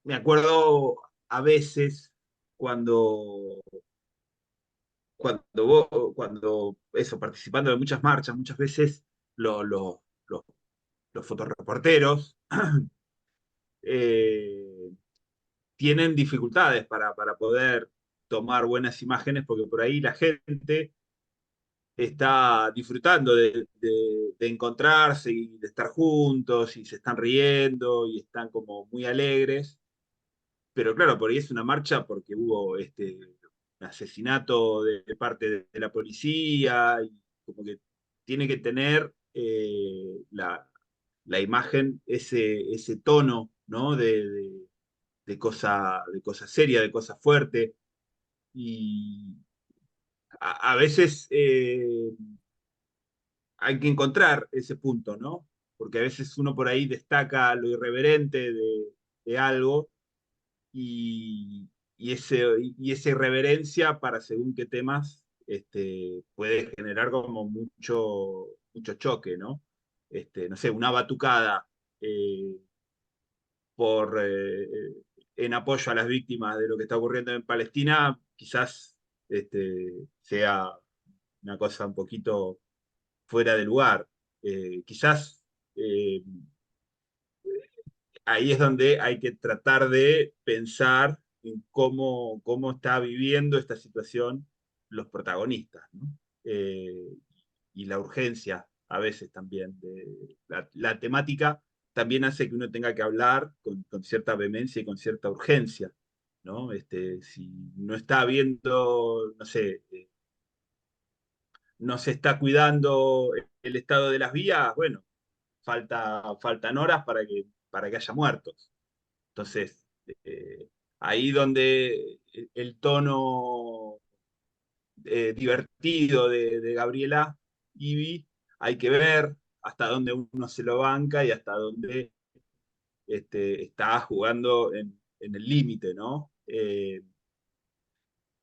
Me acuerdo a veces cuando, cuando eso, participando de muchas marchas, muchas veces los, los fotoreporteros eh, tienen dificultades para poder tomar buenas imágenes porque por ahí la gente está disfrutando de encontrarse y de estar juntos y se están riendo y están como muy alegres. Pero claro, por ahí es una marcha porque hubo un asesinato de parte de la policía y como que tiene que tener la imagen ese tono, ¿no?, de cosa seria, de cosa fuerte. Y a veces hay que encontrar ese punto, ¿no? Porque a veces uno por ahí destaca lo irreverente de algo y, y esa irreverencia para según qué temas puede generar como mucho choque, ¿no? No sé, una batucada eh, en apoyo a las víctimas de lo que está ocurriendo en Palestina, quizás sea una cosa un poquito fuera de lugar. Quizás eh, ahí es donde hay que tratar de pensar en cómo está viviendo esta situación los protagonistas, ¿no? Y la urgencia a veces también. La temática también hace que uno tenga que hablar con cierta vehemencia y con cierta urgencia, ¿no? Si no está viendo, no sé, no se está cuidando el estado de las vías, bueno, faltan horas para que haya muertos. Entonces, ahí donde el tono divertido de Gabriela Ibi, hay que ver hasta dónde uno se lo banca y hasta dónde está jugando en el límite, ¿no?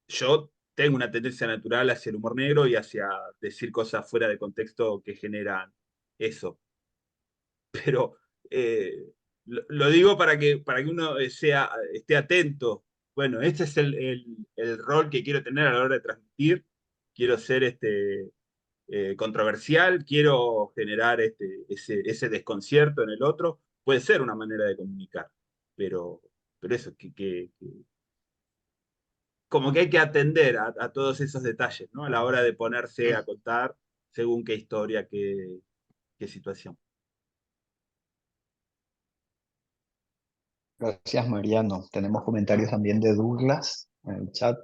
Yo tengo una tendencia natural hacia el humor negro y hacia decir cosas fuera de contexto que generan eso. Pero lo digo para que uno esté atento. Bueno, este es el rol que quiero tener a la hora de transmitir. Quiero ser controversial, quiero generar ese desconcierto en el otro, puede ser una manera de comunicar, pero eso, como que hay que atender a todos esos detalles, ¿no? A la hora de ponerse a contar según qué historia, qué situación. Gracias, Mariano. Tenemos comentarios también de Douglas en el chat.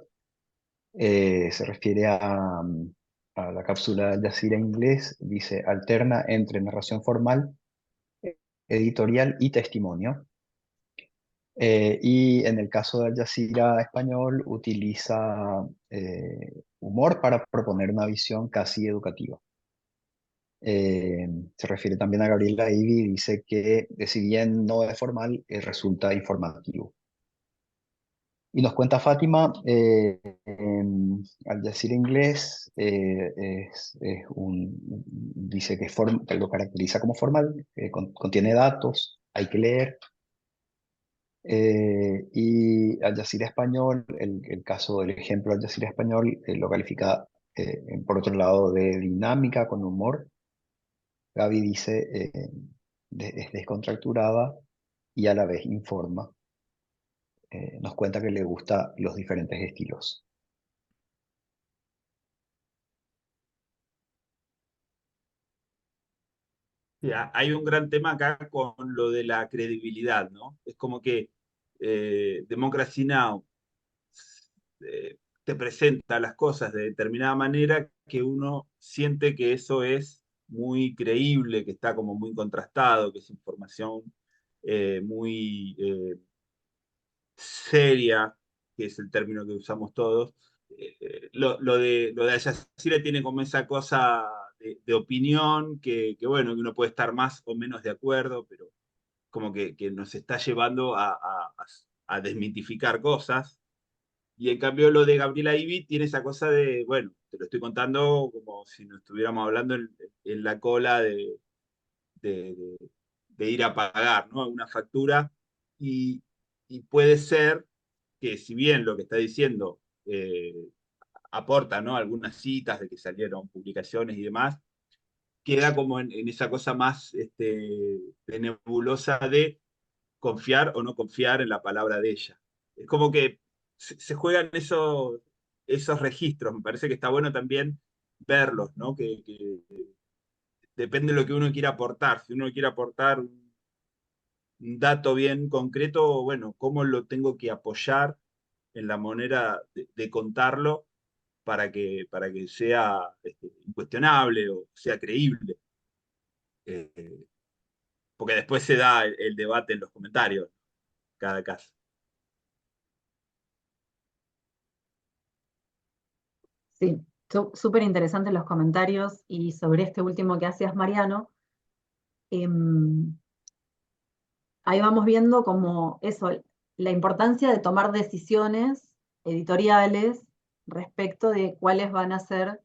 Se refiere a la cápsula de Al Jazeera inglés. Dice, alterna entre narración formal, editorial y testimonio. Y en el caso de Al Jazeera español, utiliza humor para proponer una visión casi educativa. Se refiere también a Gabriela Ivy y dice que, si bien no es formal, resulta informativo. Y nos cuenta Fátima, Al Jazeera inglés dice que lo caracteriza como formal, contiene datos, hay que leer. Y Al Jazeera español, el caso del ejemplo Al Jazeera español, lo califica por otro lado de dinámica, con humor. Gaby dice es descontracturada y a la vez informa. Nos cuenta que le gustan los diferentes estilos. Sí, hay un gran tema acá con lo de la credibilidad, ¿no? Es como que Democracy Now! Te presenta las cosas de determinada manera que uno siente que eso es muy creíble, que está como muy contrastado, que es información muy seria, que es el término que usamos todos. Lo de Al Jazeera tiene como esa cosa de opinión que, bueno, que uno puede estar más o menos de acuerdo, pero como que nos está llevando a desmitificar cosas. Y en cambio lo de Gabriela Ivy tiene esa cosa de, bueno, te lo estoy contando como si nos estuviéramos hablando en la cola de, de ir a pagar, ¿no? Una factura. Y, y puede ser que si bien lo que está diciendo aporta, ¿no? Algunas citas de que salieron publicaciones y demás, queda como en esa cosa más de nebulosa de confiar o no confiar en la palabra de ella. Es como que se juegan esos registros. Me parece que está bueno también verlos, ¿no? Que depende de lo que uno quiera aportar. Si uno quiere aportar un dato bien concreto, bueno, ¿cómo lo tengo que apoyar en la manera de contarlo para que sea incuestionable o sea creíble? Eh, Porque después se da el debate en los comentarios, cada caso. Sí, súper interesantes los comentarios y sobre este último que hacías, Mariano, em, ahí vamos viendo como eso, la importancia de tomar decisiones editoriales respecto de cuáles van a ser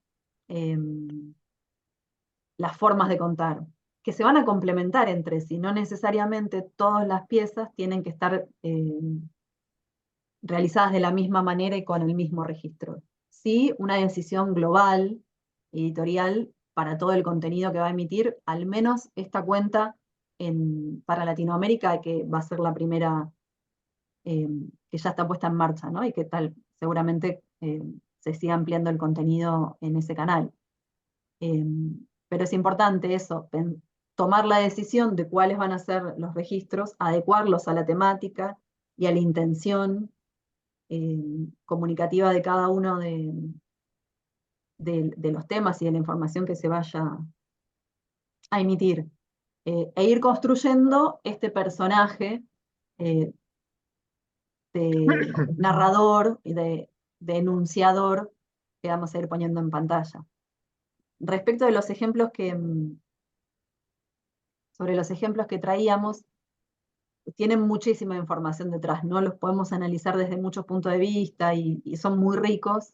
las formas de contar, que se van a complementar entre sí, no necesariamente todas las piezas tienen que estar realizadas de la misma manera y con el mismo registro. Sí, una decisión global, editorial, para todo el contenido que va a emitir, al menos esta cuenta para Latinoamérica, que va a ser la primera que ya está puesta en marcha, ¿no? Y que tal, seguramente se siga ampliando el contenido en ese canal. Pero es importante eso, tomar la decisión de cuáles van a ser los registros, adecuarlos a la temática y a la intención comunicativa de cada uno de los temas y de la información que se vaya a emitir. E ir construyendo este personaje de narrador y de enunciador que vamos a ir poniendo en pantalla. Respecto de los ejemplos sobre los ejemplos que traíamos, tienen muchísima información detrás, ¿no? Los podemos analizar desde muchos puntos de vista y son muy ricos.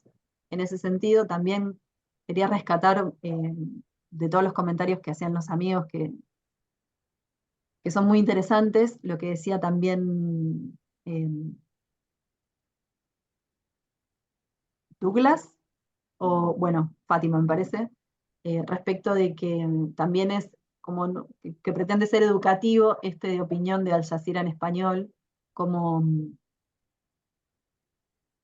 En ese sentido, también quería rescatar de todos los comentarios que hacían los amigos que son muy interesantes, lo que decía también Douglas, o bueno, Fátima me parece, respecto de que también es como que pretende ser educativo de opinión de Al Jazeera en español, como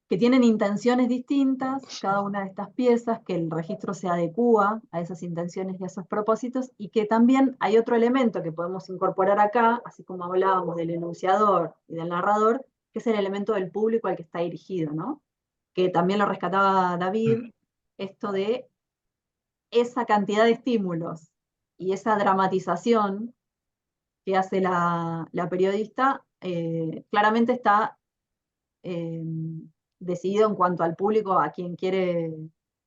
que tienen intenciones distintas, cada una de estas piezas, que el registro se adecúa a esas intenciones y a esos propósitos, y que también hay otro elemento que podemos incorporar acá, así como hablábamos del enunciador y del narrador, que es el elemento del público al que está dirigido, ¿no? Que también lo rescataba David, esto de esa cantidad de estímulos y esa dramatización que hace la periodista, claramente está decidido en cuanto al público a quien quiere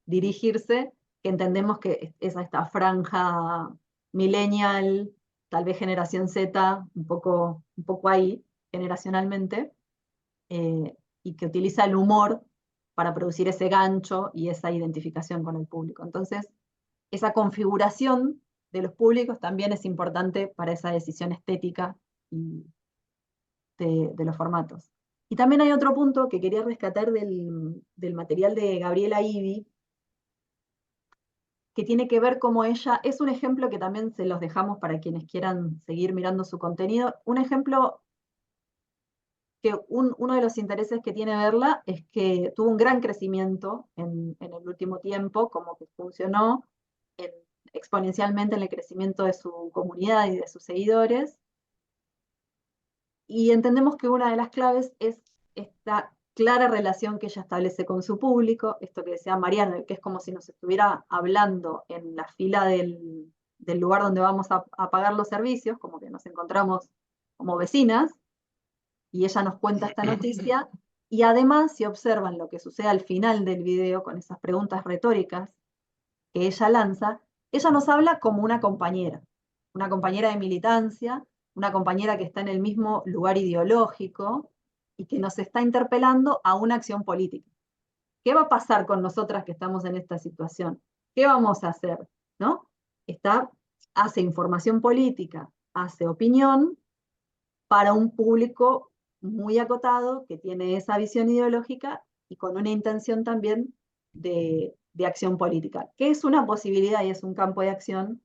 dirigirse, que entendemos que es esta franja millennial, tal vez generación Z, un poco ahí, generacionalmente, y que utiliza el humor para producir ese gancho y esa identificación con el público. Entonces, esa configuración de los públicos también es importante para esa decisión estética y de los formatos. Y también hay otro punto que quería rescatar del material de Gabriela Ibi, que tiene que ver cómo ella, es un ejemplo que también se los dejamos para quienes quieran seguir mirando su contenido, un ejemplo que uno de los intereses que tiene verla es que tuvo un gran crecimiento en el último tiempo, como que funcionó exponencialmente en el crecimiento de su comunidad y de sus seguidores, y entendemos que una de las claves es esta clara relación que ella establece con su público, esto que decía Mariana, que es como si nos estuviera hablando en la fila del lugar donde vamos a pagar los servicios, como que nos encontramos como vecinas, y ella nos cuenta esta noticia, y además, si observan lo que sucede al final del video, con esas preguntas retóricas que ella lanza, ella nos habla como una compañera de militancia, una compañera que está en el mismo lugar ideológico y que nos está interpelando a una acción política. ¿Qué va a pasar con nosotras que estamos en esta situación? ¿Qué vamos a hacer? ¿No? Hace información política, hace opinión para un público muy acotado que tiene esa visión ideológica y con una intención también de acción política, que es una posibilidad y es un campo de acción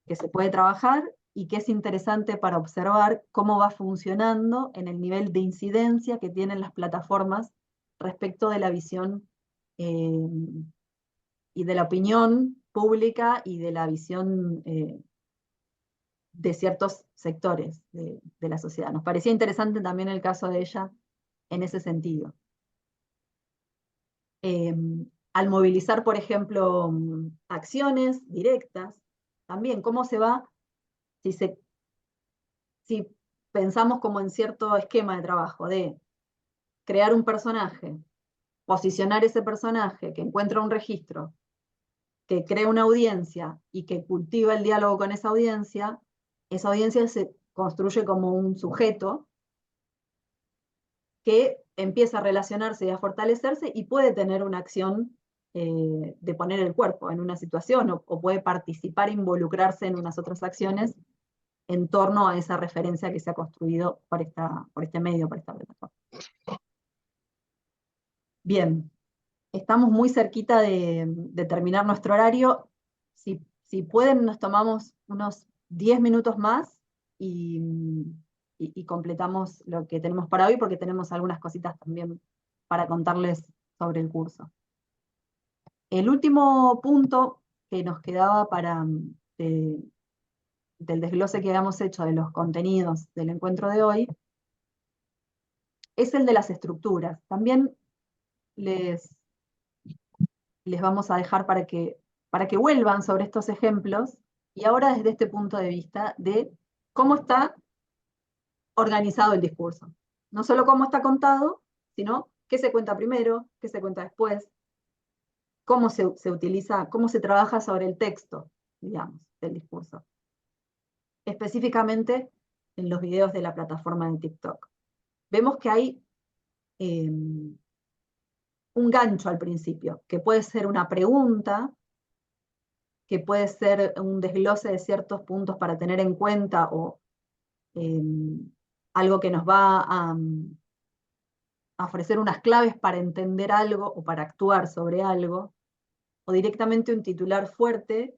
que se puede trabajar y que es interesante para observar cómo va funcionando en el nivel de incidencia que tienen las plataformas respecto de la visión y de la opinión pública y de la visión de ciertos sectores de la sociedad. Nos parecía interesante también el caso de ella en ese sentido. Al movilizar, por ejemplo, acciones directas, también cómo se va, si pensamos como en cierto esquema de trabajo, de crear un personaje, posicionar ese personaje, que encuentra un registro, que crea una audiencia y que cultiva el diálogo con esa audiencia se construye como un sujeto que empieza a relacionarse y a fortalecerse y puede tener una acción de poner el cuerpo en una situación o puede participar, involucrarse en unas otras acciones en torno a esa referencia que se ha construido por este medio, por esta plataforma. Bien, estamos muy cerquita de terminar nuestro horario. Si pueden, nos tomamos unos 10 minutos más y completamos lo que tenemos para hoy, porque tenemos algunas cositas también para contarles sobre el curso. El último punto que nos quedaba del desglose que habíamos hecho de los contenidos del encuentro de hoy es el de las estructuras. También les vamos a dejar para que vuelvan sobre estos ejemplos, y ahora desde este punto de vista de cómo está organizado el discurso. No solo cómo está contado, sino qué se cuenta primero, qué se cuenta después, cómo se utiliza, cómo se trabaja sobre el texto, digamos, del discurso. Específicamente en los videos de la plataforma de TikTok. Vemos que hay un gancho al principio, que puede ser una pregunta, que puede ser un desglose de ciertos puntos para tener en cuenta o algo que nos va a ofrecer unas claves para entender algo o para actuar sobre algo. o directamente un titular fuerte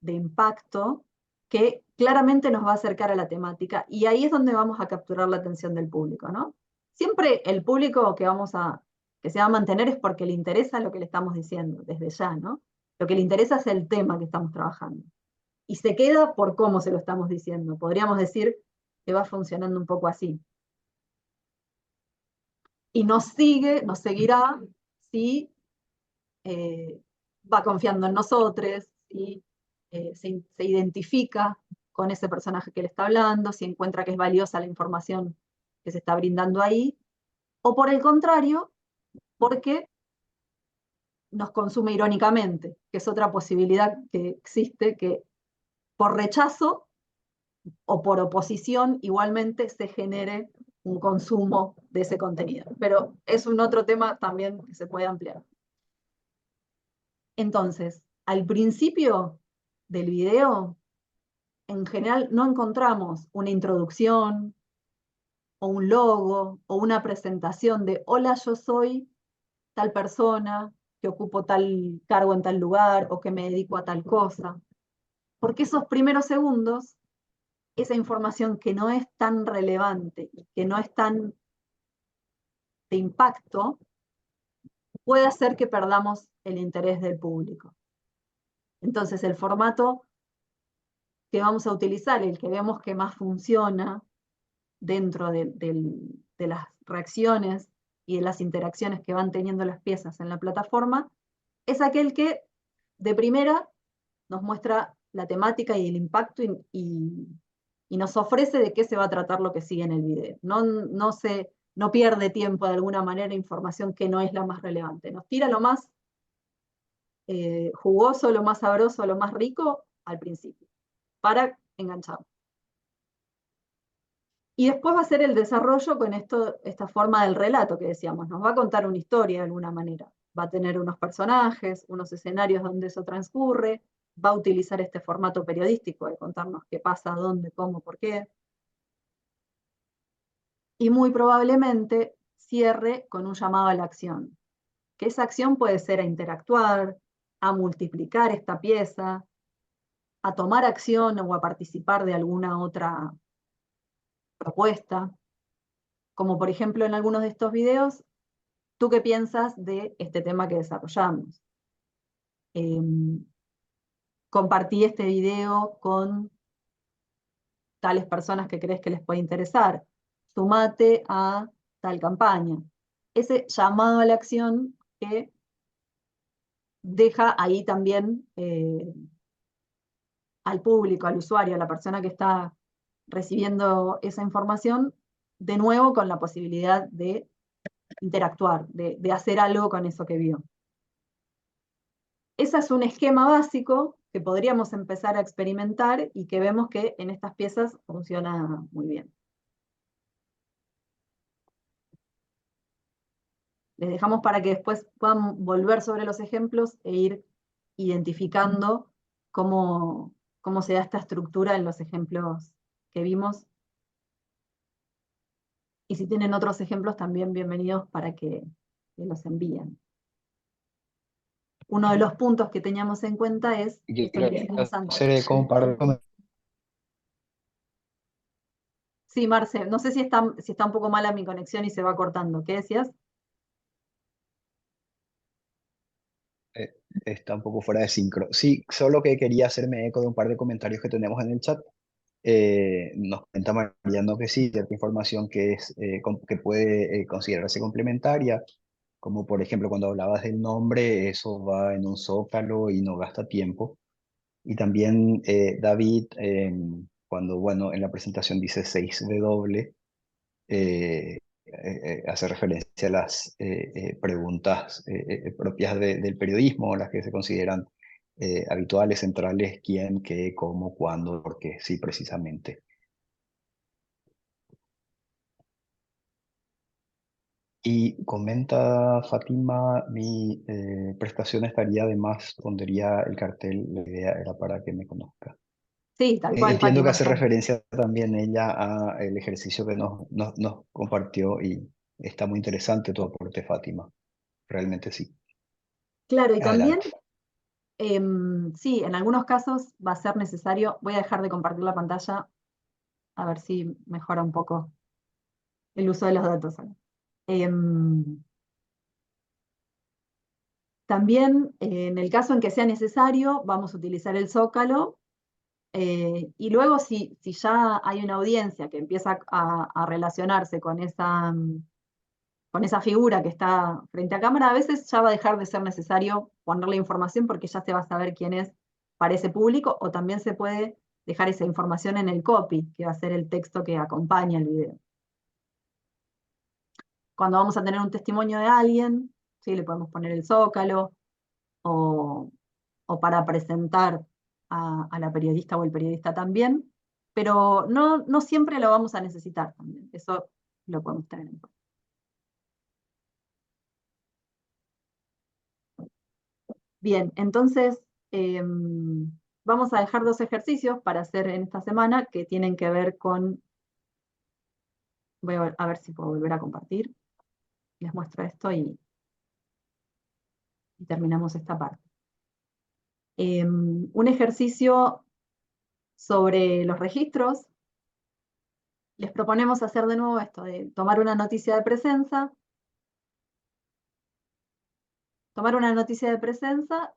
de impacto que claramente nos va a acercar a la temática, y ahí es donde vamos a capturar la atención del público, ¿no? Siempre el público que se va a mantener es porque le interesa lo que le estamos diciendo, desde ya, ¿no? Lo que le interesa es el tema que estamos trabajando. Y se queda por cómo se lo estamos diciendo. Podríamos decir que va funcionando un poco así. Y nos seguirá si va confiando en nosotros, si se identifica con ese personaje que le está hablando, si encuentra que es valiosa la información que se está brindando ahí, o por el contrario, porque nos consume irónicamente, que es otra posibilidad que existe, que por rechazo o por oposición igualmente se genere un consumo de ese contenido. Pero es un otro tema también que se puede ampliar. Entonces, al principio del video, en general no encontramos una introducción o un logo o una presentación de hola, yo soy tal persona, que ocupo tal cargo en tal lugar o que me dedico a tal cosa. Porque esos primeros segundos, esa información que no es tan relevante y que no es tan de impacto, puede hacer que perdamos el interés del público. Entonces, el formato que vamos a utilizar, el que vemos que más funciona dentro de las reacciones y de las interacciones que van teniendo las piezas en la plataforma, es aquel que de primera nos muestra la temática y el impacto y nos ofrece de qué se va a tratar lo que sigue en el video. No pierde tiempo de alguna manera información que no es la más relevante. Nos tira lo más jugoso, lo más sabroso, lo más rico al principio, para enganchar. Y después va a ser el desarrollo con esta forma del relato que decíamos. Nos va a contar una historia de alguna manera. Va a tener unos personajes, unos escenarios donde eso transcurre, va a utilizar este formato periodístico de contarnos qué pasa, dónde, cómo, por qué. Y muy probablemente cierre con un llamado a la acción. Que esa acción puede ser a interactuar, a multiplicar esta pieza, a tomar acción o a participar de alguna otra propuesta. Como por ejemplo en algunos de estos videos, ¿tú qué piensas de este tema que desarrollamos? Compartí este video con tales personas que crees que les puede interesar. Sumate a tal campaña. Ese llamado a la acción que deja ahí también al público, al usuario, a la persona que está recibiendo esa información, de nuevo con la posibilidad de interactuar, de hacer algo con eso que vio. Ese es un esquema básico que podríamos empezar a experimentar y que vemos que en estas piezas funciona muy bien. Les dejamos para que después puedan volver sobre los ejemplos e ir identificando cómo se da esta estructura en los ejemplos que vimos. Y si tienen otros ejemplos también bienvenidos para que los envíen. Uno de los puntos que teníamos en cuenta es Yo esto que quería dijimos antes. hacer como un par de comentarios. Sí, Marce, no sé si está un poco mala mi conexión y se va cortando. ¿Qué decías? Está un poco fuera de sincro. Sí, solo que quería hacerme eco de un par de comentarios que tenemos en el chat. Nos comenta Mariano que sí, cierta información que puede considerarse complementaria, como por ejemplo cuando hablabas del nombre, eso va en un zócalo y no gasta tiempo. Y también David, cuando bueno, en la presentación dice 6W, hace referencia a las preguntas propias del periodismo, las que se consideran habituales, centrales: quién, qué, cómo, cuándo, por qué. Sí, precisamente. Y comenta Fátima, mi prestación estaría de más, pondría el cartel, la idea era para que me conozca. Sí, tal cual, Entiendo que Fátima. hace referencia también ella al ejercicio que nos compartió, y está muy interesante tu aporte, Fátima. Realmente sí. Claro, y también Adelante. Sí, en algunos casos va a ser necesario. Voy a dejar de compartir la pantalla, a ver si mejora un poco el uso de los datos. También, en el caso en que sea necesario, vamos a utilizar el Zócalo. Y luego, si ya hay una audiencia que empieza a relacionarse con esa figura que está frente a cámara, a veces ya va a dejar de ser necesario ponerle información porque ya se va a saber quién es para ese público, o también se puede dejar esa información en el copy, que va a ser el texto que acompaña el video. Cuando vamos a tener un testimonio de alguien, ¿sí? Le podemos poner el Zócalo, o para presentar a la periodista o el periodista también, pero no siempre lo vamos a necesitar también, eso lo podemos tener en cuenta. Bien, entonces vamos a dejar 2 ejercicios para hacer en esta semana que tienen que ver con... Voy a ver si puedo volver a compartir. Les muestro esto y terminamos esta parte. Un ejercicio sobre los registros. Les proponemos hacer de nuevo esto, de tomar una noticia de presencia,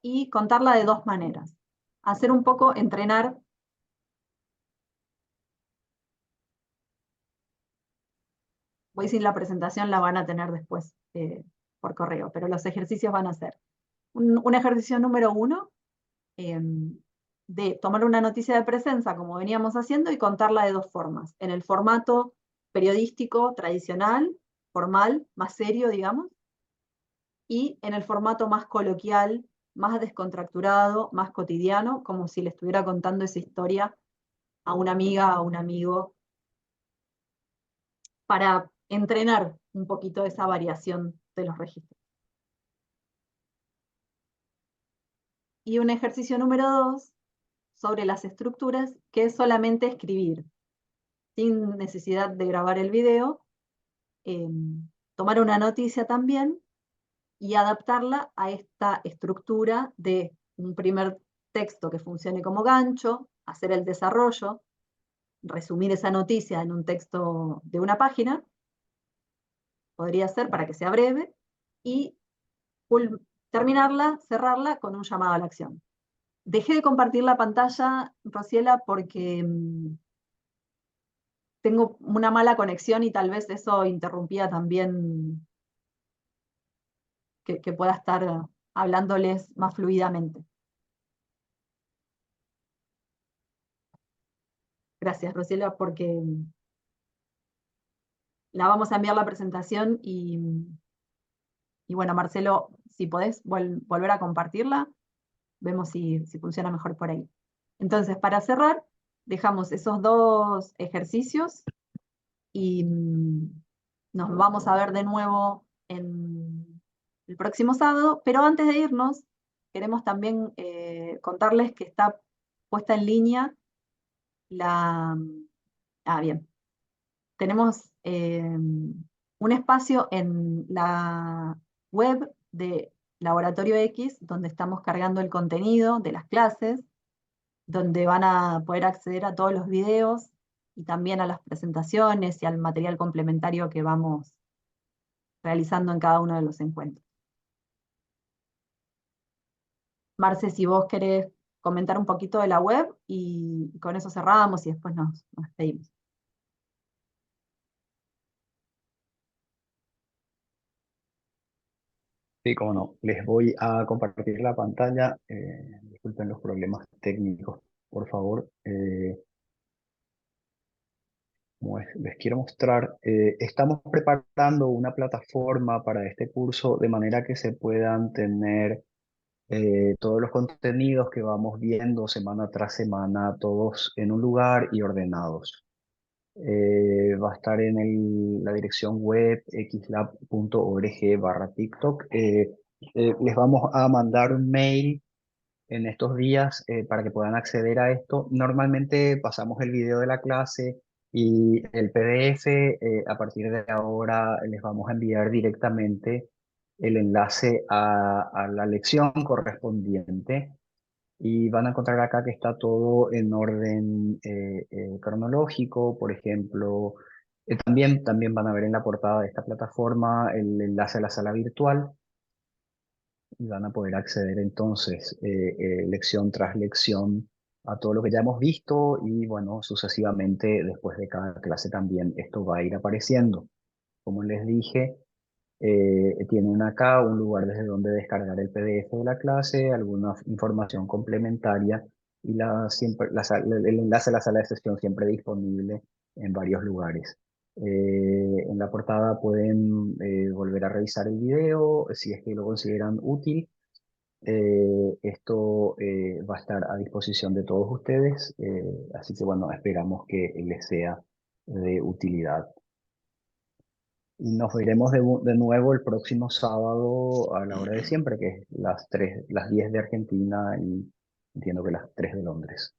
y contarla de 2 maneras. Hacer un poco, entrenar. Voy sin la presentación, la van a tener después por correo, pero los ejercicios van a ser. Un ejercicio número 1, de tomar una noticia de presencia, como veníamos haciendo, y contarla de 2 formas. En el formato periodístico tradicional, formal, más serio, digamos, y en el formato más coloquial, más descontracturado, más cotidiano, como si le estuviera contando esa historia a una amiga, a un amigo, para entrenar un poquito esa variación de los registros. Y un ejercicio número 2, sobre las estructuras, que es solamente escribir, sin necesidad de grabar el video, tomar una noticia también, y adaptarla a esta estructura de un primer texto que funcione como gancho, hacer el desarrollo, resumir esa noticia en un texto de una página, podría ser para que sea breve, y terminarla, cerrarla con un llamado a la acción. Dejé de compartir la pantalla, Rociela, porque tengo una mala conexión y tal vez eso interrumpía también que pueda estar hablándoles más fluidamente. Gracias, Rociela, porque la vamos a enviar la presentación y bueno, Marcelo, si podés volver a compartirla, vemos si funciona mejor por ahí. Entonces, para cerrar, dejamos esos 2 ejercicios y nos vamos a ver de nuevo en el próximo sábado, pero antes de irnos, queremos también contarles que está puesta en línea bien. Tenemos un espacio en la web de Laboratorio X, donde estamos cargando el contenido de las clases, donde van a poder acceder a todos los videos y también a las presentaciones y al material complementario que vamos realizando en cada uno de los encuentros. Marce, si vos querés comentar un poquito de la web y con eso cerramos y después nos despedimos. Sí, cómo no. Les voy a compartir la pantalla. Disculpen los problemas técnicos, por favor. Les quiero mostrar, estamos preparando una plataforma para este curso de manera que se puedan tener todos los contenidos que vamos viendo semana tras semana, todos en un lugar y ordenados. Va a estar en la dirección web xlab.org/TikTok. Les vamos a mandar un mail en estos días para que puedan acceder a esto. Normalmente pasamos el video de la clase y el PDF. A partir de ahora les vamos a enviar directamente el enlace a la lección correspondiente. Y van a encontrar acá que está todo en orden cronológico. Por ejemplo, también van a ver en la portada de esta plataforma el enlace a la sala virtual y van a poder acceder entonces lección tras lección a todo lo que ya hemos visto y bueno, sucesivamente después de cada clase también esto va a ir apareciendo. Como les dije, tienen acá un lugar desde donde descargar el PDF de la clase, alguna información complementaria y el enlace a la sala de sesión siempre disponible en varios lugares. En la portada pueden volver a revisar el video si es que lo consideran útil. Esto va a estar a disposición de todos ustedes, así que bueno, esperamos que les sea de utilidad. Y nos veremos de nuevo el próximo sábado a la hora de siempre, que es las 10 de Argentina y entiendo que las 3 de Londres.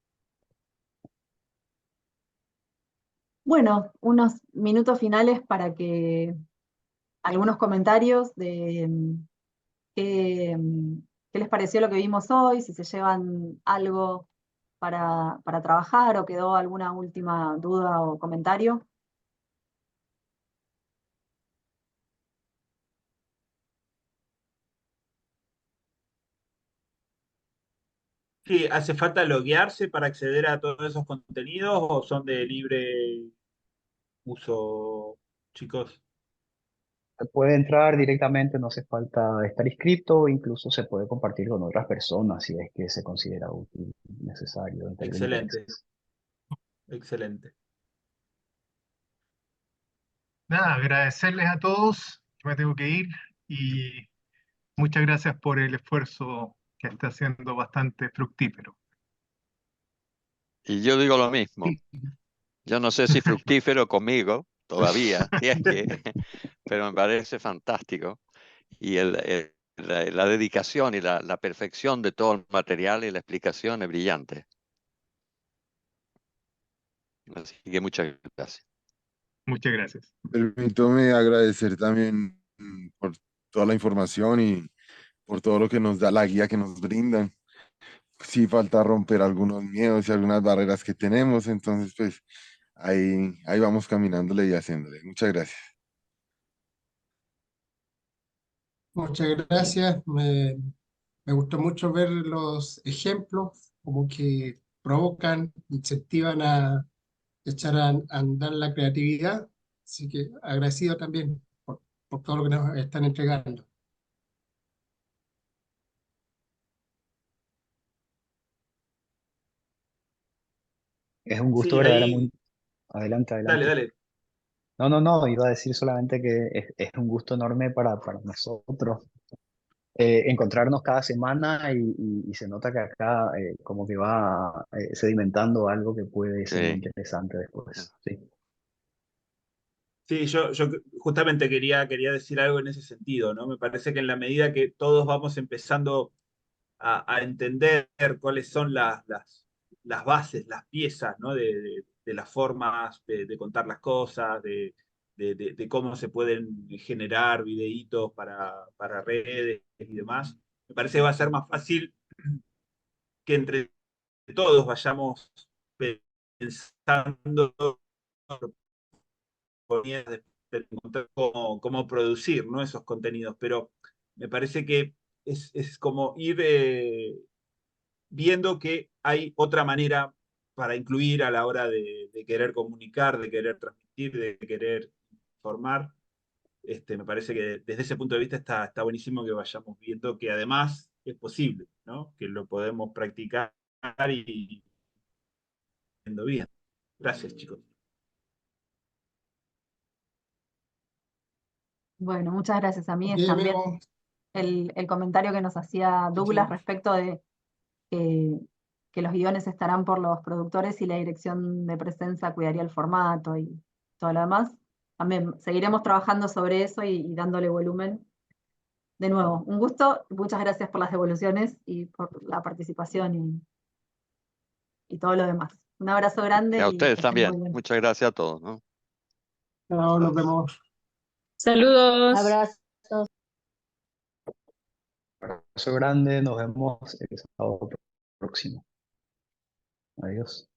Bueno, unos minutos finales para que algunos comentarios de qué les pareció lo que vimos hoy, si se llevan algo para trabajar o quedó alguna última duda o comentario. Sí, ¿hace falta loguearse para acceder a todos esos contenidos o son de libre uso, chicos? Se puede entrar directamente, no hace falta estar inscrito, incluso se puede compartir con otras personas si es que se considera útil, necesario, de interés. Excelente, excelente. Nada, agradecerles a todos, que me tengo que ir, y muchas gracias por el esfuerzo que está siendo bastante fructífero. Y yo digo lo mismo. Yo no sé si fructífero conmigo todavía, si es que, pero me parece fantástico. Y la dedicación y la perfección de todo el material y la explicación es brillante. Así que muchas gracias. Muchas gracias. Permítame agradecer también por toda la información y por todo lo que nos da la guía que nos brindan. Sí falta romper algunos miedos y algunas barreras que tenemos, entonces pues ahí vamos caminándole y haciéndole. Muchas gracias. Muchas gracias. Me gustó mucho ver los ejemplos, como que provocan, incentivan a echar a andar la creatividad. Así que agradecido también por todo lo que nos están entregando. Es un gusto Sí, ahí, verdaderamente. Adelante, dale, adelante. dale. No, iba a decir solamente que es un gusto enorme para nosotros encontrarnos cada semana y se nota que acá como que va sedimentando algo que puede ser muy Sí. interesante después. Sí. Sí, yo justamente quería decir algo en ese sentido, ¿no? Me parece que en la medida que todos vamos empezando a entender cuáles son las bases, las piezas, ¿no? de las formas de contar las cosas, de cómo se pueden generar videitos para redes y demás, me parece que va a ser más fácil que entre todos vayamos pensando de encontrar cómo producir, ¿no? esos contenidos, pero me parece que es como ir viendo que hay otra manera para incluir a la hora de querer comunicar, de querer transmitir, de querer informar. Me parece que desde ese punto de vista está buenísimo que vayamos viendo que además es posible, ¿no? Que lo podemos practicar y viendo bien. Gracias, chicos. Bueno, muchas gracias a mí. Ok, Es también amigos. el comentario que nos hacía Douglas respecto de que los guiones estarán por los productores y la dirección de presencia cuidaría el formato y todo lo demás. También seguiremos trabajando sobre eso y dándole volumen. De nuevo, un gusto. Muchas gracias por las devoluciones y por la participación y todo lo demás. Un abrazo grande Y a y ustedes que estén muy también. bien. Muchas gracias a todos, ¿no? Chao, nos vemos. Saludos. Abrazos. Abrazo grande, nos vemos el sábado. próximo. Adiós.